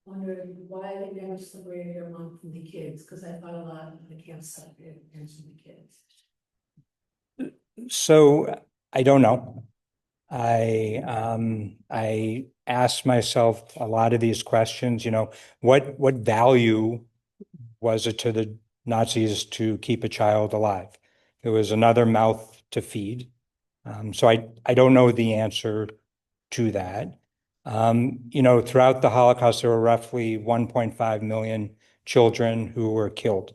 wondered why they never separated your mom from the kids, because I thought a lot of the camps separated parents from the kids. So I don't know. I asked myself a lot of these questions, what value was it to the Nazis to keep a child alive? It was another mouth to feed. So I don't know the answer to that. Throughout the Holocaust, there were roughly 1.5 million children who were killed.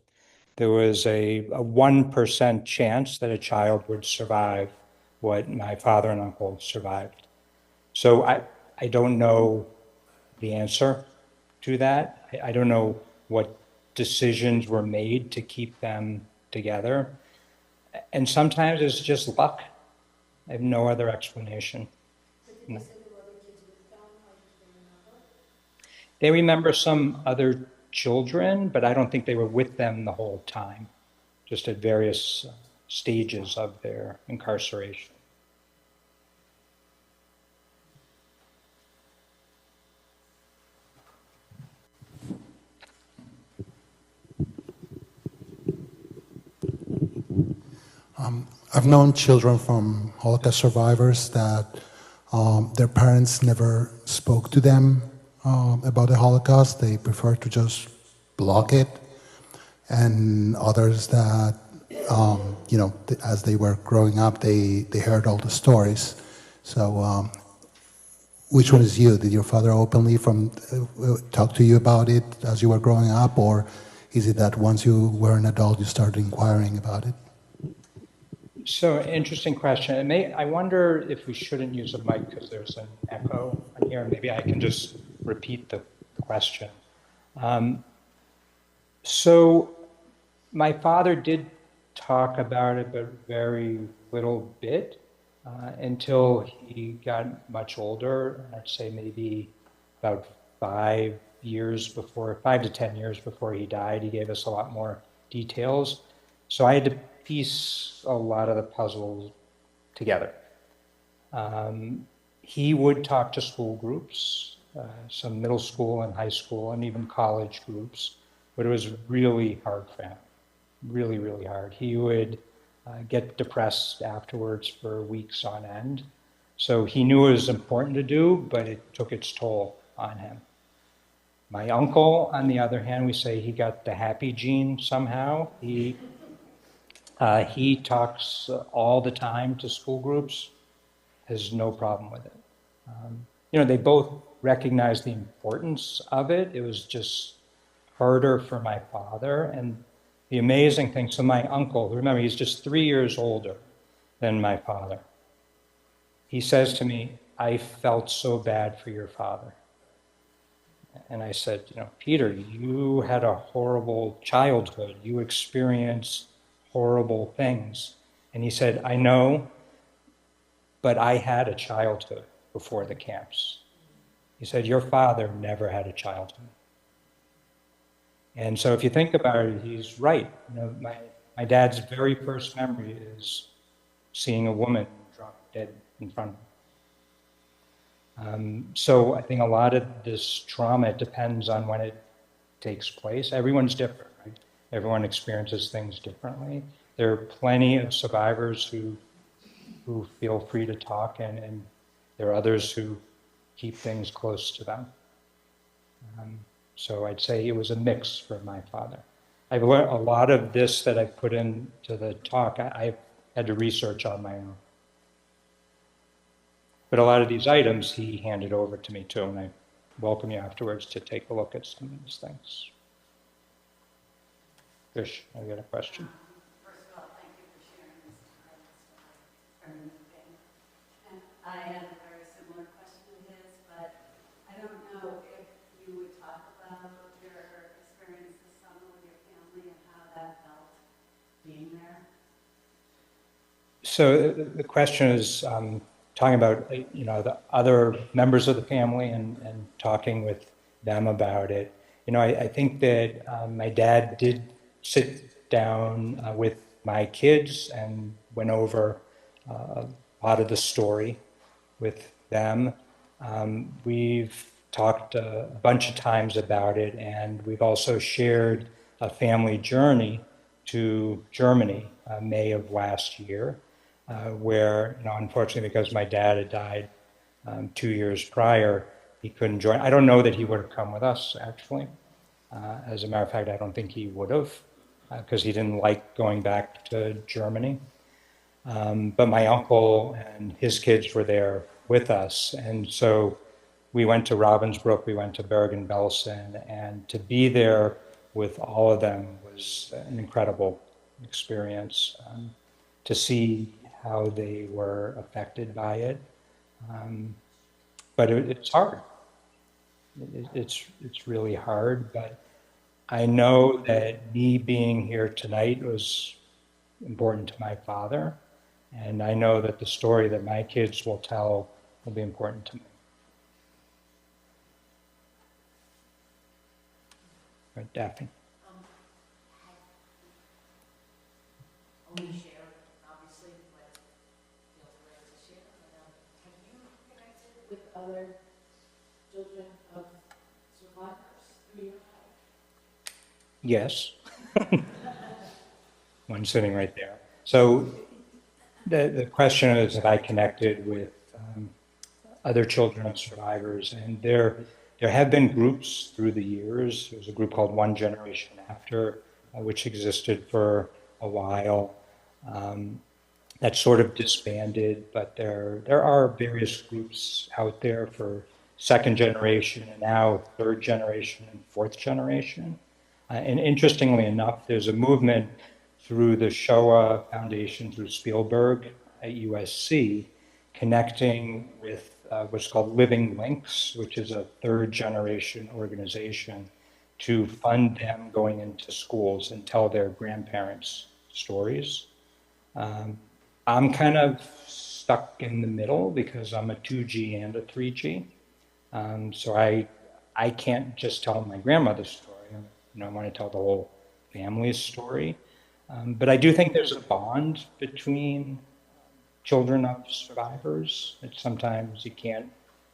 There was a 1% chance that a child would survive what my father and uncle survived. So I don't know the answer to that. I don't know what decisions were made to keep them together. And sometimes it's just luck. I have no other explanation. No. They remember some other children, but I don't think they were with them the whole time, just at various stages of their incarceration. I've known children from Holocaust survivors that their parents never spoke to them about the Holocaust. They prefer to just block it. And others that, as they were growing up, they heard all the stories. So which one is you? Did your father openly talk to you about it as you were growing up? Or is it that once you were an adult, you started inquiring about it? So, interesting question. I wonder if we shouldn't use a mic because there's an echo on here. Maybe I can just repeat the question. So, my father did talk about it, but very little bit. until he got much older. I'd say maybe about 5 to 10 years before he died. He gave us a lot more details. So I had to piece a lot of the puzzles together. He would talk to school groups, some middle school and high school and even college groups, but it was really hard for him, really, really hard. He would get depressed afterwards for weeks on end. So he knew it was important to do, but it took its toll on him. My uncle, on the other hand, we say he got the happy gene somehow. He talks all the time to school groups, has no problem with it. They both recognize the importance of it. It was just harder for my father. And the amazing thing, so my uncle, remember, he's just 3 years older than my father. He says to me, "I felt so bad for your father." And I said, "Peter, you had a horrible childhood. You experienced horrible things." And he said, "I know, but I had a childhood before the camps." He said, "Your father never had a childhood." And so if you think about it, he's right. My dad's very first memory is seeing a woman drop dead in front of him. So I think a lot of this trauma depends on when it takes place. Everyone's different, right? Everyone experiences things differently. There are plenty of survivors who feel free to talk, and there are others who keep things close to them. So I'd say it was a mix for my father. I've learned a lot of this that I put into the talk. I had to research on my own. But a lot of these items he handed over to me too, and I welcome you afterwards to take a look at some of these things. Fish, I got a question. First of all, thank you for sharing this time with me. And I had a very similar question to his, but I don't know if you would talk about your experience this summer with your family and how that felt being there. So the question is talking about the other members of the family and talking with them about it. I think that my dad did sit down with my kids and went over a lot of the story with them. We've talked a bunch of times about it, and we've also shared a family journey to Germany, May of last year, where, unfortunately, because my dad had died 2 years prior, he couldn't join. I don't know that he would have come with us, actually. As a matter of fact, I don't think he would have, because he didn't like going back to Germany. But my uncle and his kids were there with us. And so we went to Ravensbrück, we went to Bergen-Belsen, and to be there with all of them was an incredible experience, to see how they were affected by it. But it's hard. It's really hard, but I know that me being here tonight was important to my father, and I know that the story that my kids will tell will be important to me. Right, Daphne? Only share, obviously, what feels right to share. Have you connected with other children of survivors through your life? Yes. One sitting right there. So the question is, have I connected with other children of survivors? And there have been groups through the years. There's a group called One Generation After, which existed for a while. That sort of disbanded, but there are various groups out there for second generation and now third generation and fourth generation. And interestingly enough, there's a movement through the Shoah Foundation, through Spielberg at USC, connecting with what's called Living Links, which is a third generation organization, to fund them going into schools and tell their grandparents' stories. I'm kind of stuck in the middle because I'm a 2G and a 3G. So I can't just tell my grandmother's story. I want to tell the whole family's story. But I do think there's a bond between children of survivors that sometimes you can't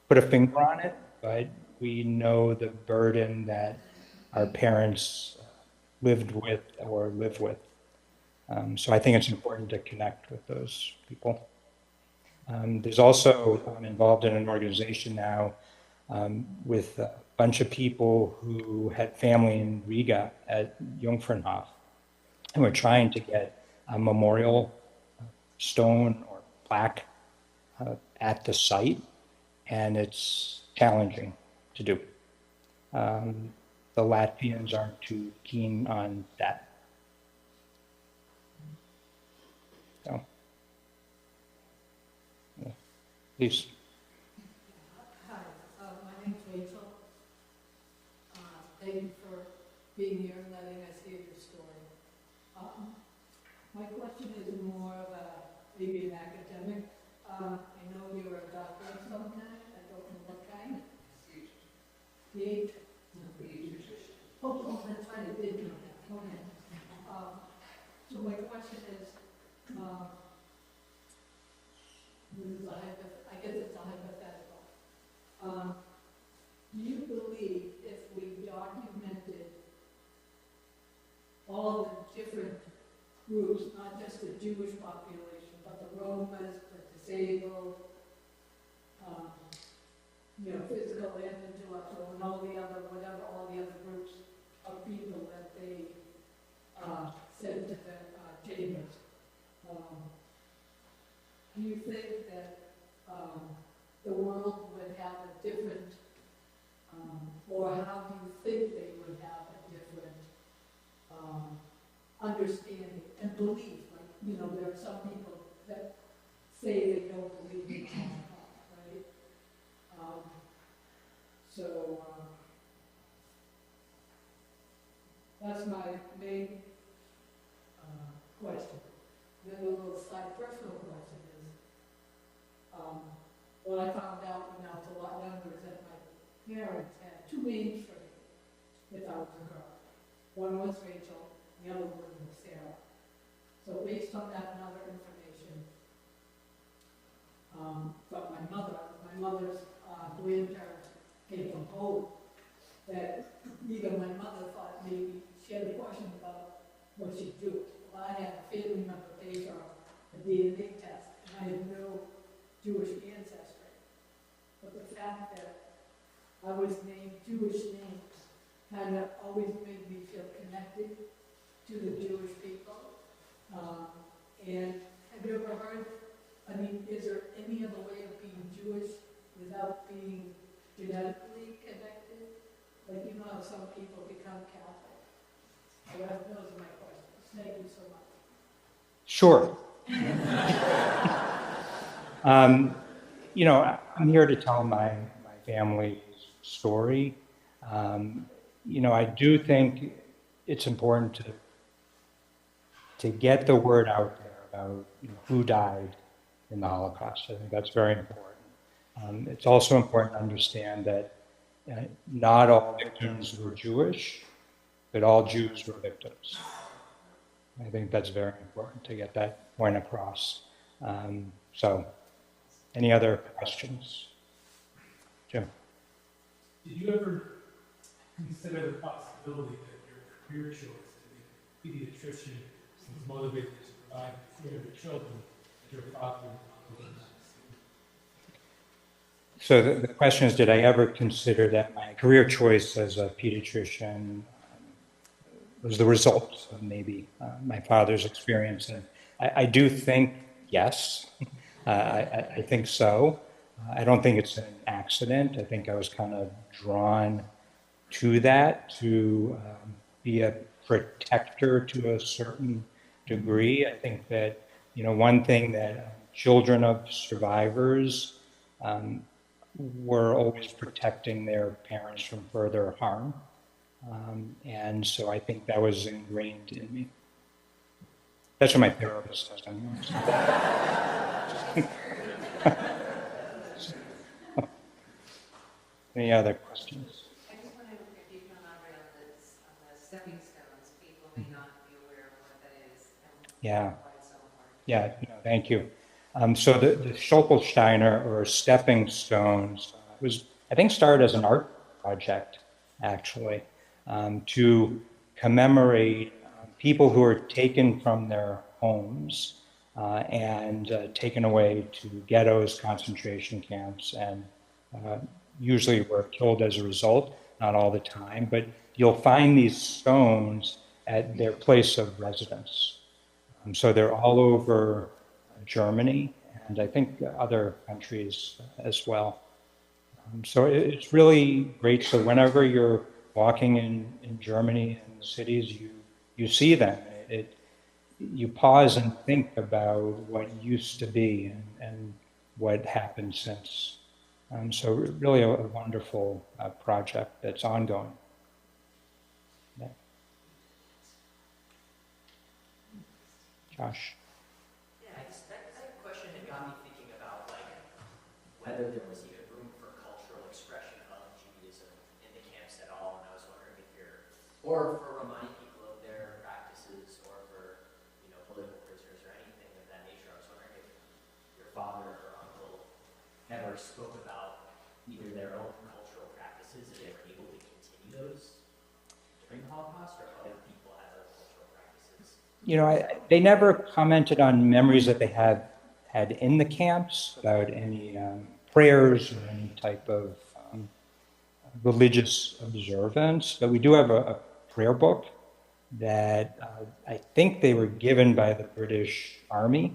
put a finger on it, but we know the burden that our parents lived with or live with. So I think it's important to connect with those people. There's also, I'm involved in an organization now with a bunch of people who had family in Riga at Jungfernhof. And we're trying to get a memorial stone or plaque at the site, and it's challenging to do. The Latvians aren't too keen on that. So, please. Hi, my name's Rachel. Thank you for being here and letting us hear your story. My question is more of maybe an academic. I know you're a doctor of some kind. I don't know what kind. Pediatrician. Oh, that's right. I did know that. Okay. So my question is, I guess it's a hypothetical. Do you believe if we documented all the different groups, not just the Jewish population, but the Romans, the disabled, physical and intellectual, and all the other, all the other groups of people that they sent to the chambers, do you think that the world would have a different, or how do you think they would have a different understanding and belief? Like, there are some people that say they don't believe in the Holocaust, right? That's my main question. Then a little side personal question is, what I found out when I was a lot younger is that my parents had two names for me if I was a girl. One was Rachel, the other one was Sarah. So based on that and other information from my mother's grandparents came from Poland, that even my mother thought maybe she had a question about what she'd do. Well, I had a family member pay for a DNA test, and I had no Jewish ancestry. But the fact that I was named Jewish names kind of always made me feel connected to the Jewish people. And have you ever heard, is there any other way of being Jewish without being genetically connected? Like, how some people become Catholic. So those are my questions. Thank you so much. Sure. I'm here to tell my family's story. I do think it's important to get the word out there about who died in the Holocaust. I think that's very important. It's also important to understand that not all victims were Jewish, but all Jews were victims. I think that's very important to get that point across. So, any other questions? Jim? Did you ever consider the possibility that your career choice to be a pediatrician was motivated to provide care to children that your father was? So the question is, did I ever consider that my career choice as a pediatrician was the result of maybe my father's experience? And I do think yes. I think so. I don't think it's an accident. I think I was kind of drawn to that, to be a protector to a certain degree. I think that, one thing that children of survivors were always protecting their parents from further harm. And so I think that was ingrained in me. That's what my therapist says anyway. Any other questions? I just wanted, if you can elaborate on the stepping stones, people may not be aware of what that is and Yeah. why it's so important. Yeah, no, thank you. So the Stolpersteiner or stepping stones was, I think, started as an art project, actually, to commemorate people who were taken from their homes and taken away to ghettos, concentration camps, and usually were killed as a result, not all the time, but you'll find these stones at their place of residence. So they're all over Germany and I think other countries as well. So it's really great. So whenever you're walking in Germany and the cities, you see them. You pause and think about what used to be and what happened since. So really a wonderful project that's ongoing. Yeah. Josh. Yeah, that question had got me thinking about like whether there was even room for cultural expression of Judaism in the camps at all, and I was wondering if or for reminding people of their practices, or for political prisoners or anything of that nature. I was wondering if your father or uncle ever spoke about either their own cultural practices, if they were able to continue those during the Holocaust, or other people had other cultural practices. They never commented on memories that they had in the camps about any prayers or any type of religious observance. But we do have a prayer book that I think they were given by the British Army,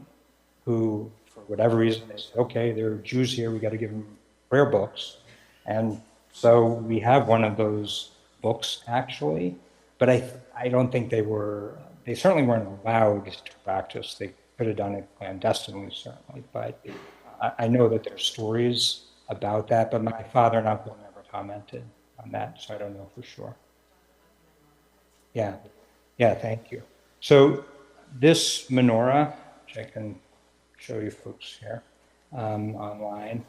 who, for whatever reason, they said, okay, there are Jews here, we got to give them prayer books. And so we have one of those books, actually. But I don't think they certainly weren't allowed to practice. They could have done it clandestinely, certainly. But I know that there's stories about that, but my father and uncle never commented on that, so I don't know for sure. Yeah, thank you. So this menorah, which I can show you folks here online,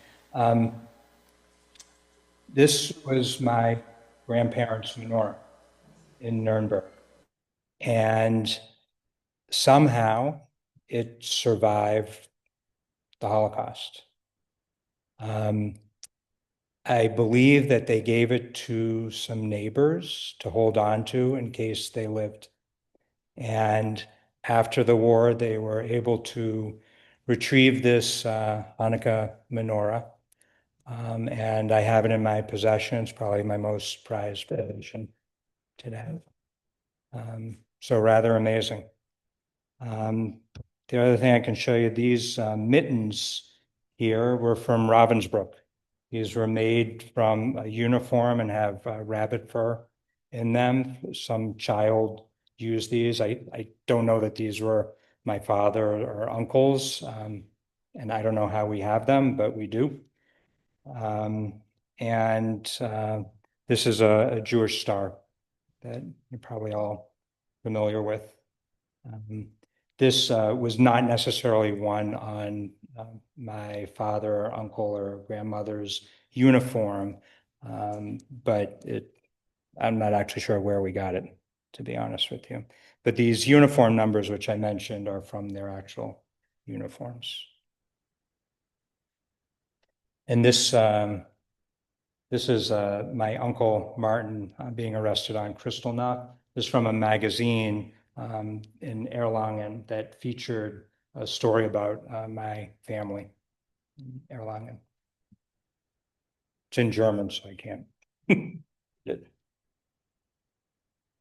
this was my grandparents' menorah in Nuremberg. And somehow it survived the Holocaust. I believe that they gave it to some neighbors to hold on to in case they lived. And after the war, they were able to retrieve this Hanukkah menorah. And I have it in my possession. It's probably my most prized possession today. So rather amazing. The other thing I can show you, these mittens here were from Ravensbrück. These were made from a uniform and have rabbit fur in them. Some child used these. I don't know that these were my father or uncle's, and I don't know how we have them, but we do. This is a Jewish star that you're probably all familiar with. This was not necessarily one on my father or uncle or grandmother's uniform, but I'm not actually sure where we got it, to be honest with you. But these uniform numbers, which I mentioned, are from their actual uniforms. And this is my uncle Martin being arrested on Kristallnacht. This is from a magazine in Erlangen that featured a story about my family in Erlangen. It's in German, so I can't.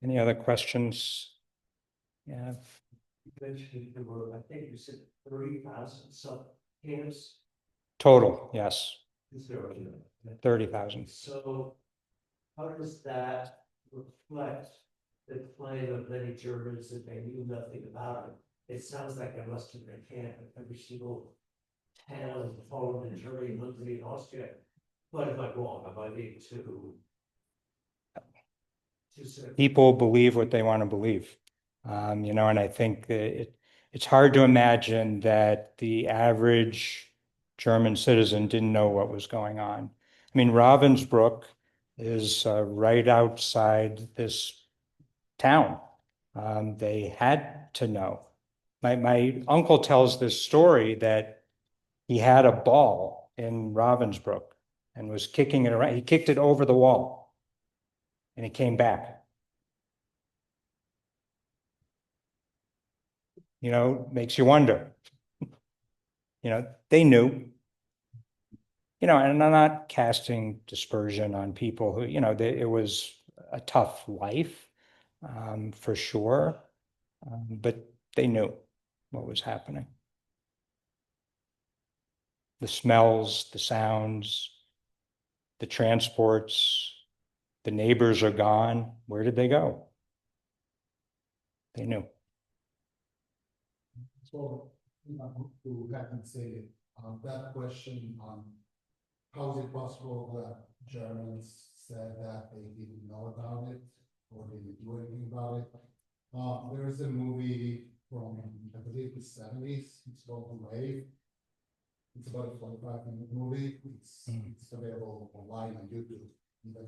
Any other questions? Yeah. You mentioned there were, I think you said 30,000 sub-camps. Total, yes. 30,000. So how does that reflect the claim of many Germans that they knew nothing about it? It sounds like there must have been a camp in every single town in Poland and Germany, Hungary, and Austria. But am I wrong? Am I being too people believe what they want to believe, and I think that it's hard to imagine that the average German citizen didn't know what was going on. I mean, Ravensbrück is right outside this town. They had to know. My uncle tells this story that he had a ball in Ravensbrück and was kicking it around. He kicked it over the wall and it came back. You know, makes you wonder. You know, they knew. You know, and I'm not casting dispersion on people who, you know, it was a tough life, for sure, but they knew what was happening. The smells, the sounds, the transports, the neighbors are gone. Where did they go? They knew. So, to back and say that question on how is it possible that Germans said that they didn't know about it or they didn't do anything about it? There's a movie from, I believe, the 70s. It's called The Wave. It's about a 45-minute movie. It's available online on YouTube. Even.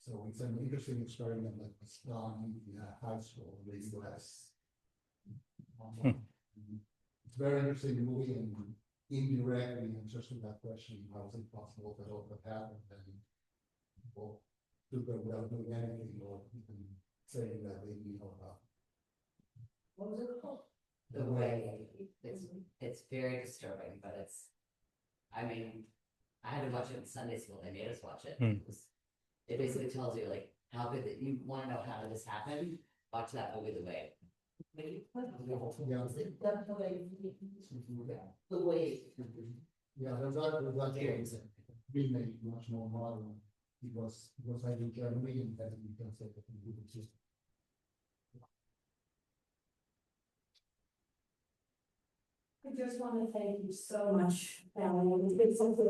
So it's an interesting experiment that was done in a high school in the US. It's a very interesting movie and indirectly answers to that question, how is it possible that all that happened and people took it without doing anything or even saying that they didn't know about. What was it called? The way it's very disturbing, but it's, I mean, I had to watch it in Sunday school. They made us watch it. It basically tells you like how could you want to know how did this happen? Watch that movie, The Way. The Way. Yeah, there's that remake much more modern. It was like in Germany and then you can say that it's just. I just want to thank you so much, Alan. It's been something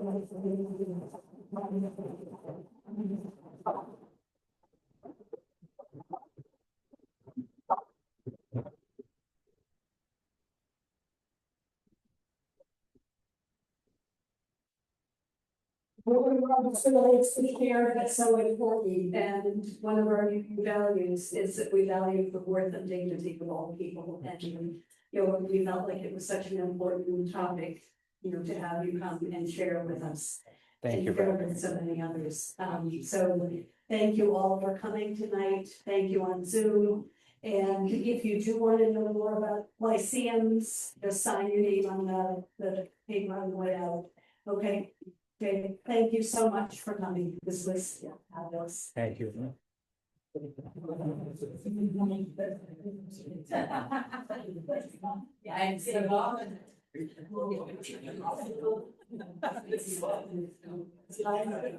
it's the care that's so important, and one of our values is that we value the worth and dignity of all people, and you know, we felt like it was such an important topic, you know, to have you come and share with us. Thank you. And so many others. So thank you all for coming tonight. Thank you on Zoom. And if you do want to know more about Lyceums, just sign your name on the paper on the way out. Okay. Okay. Thank you so much for coming. This was fabulous. Thank you. Yeah, it's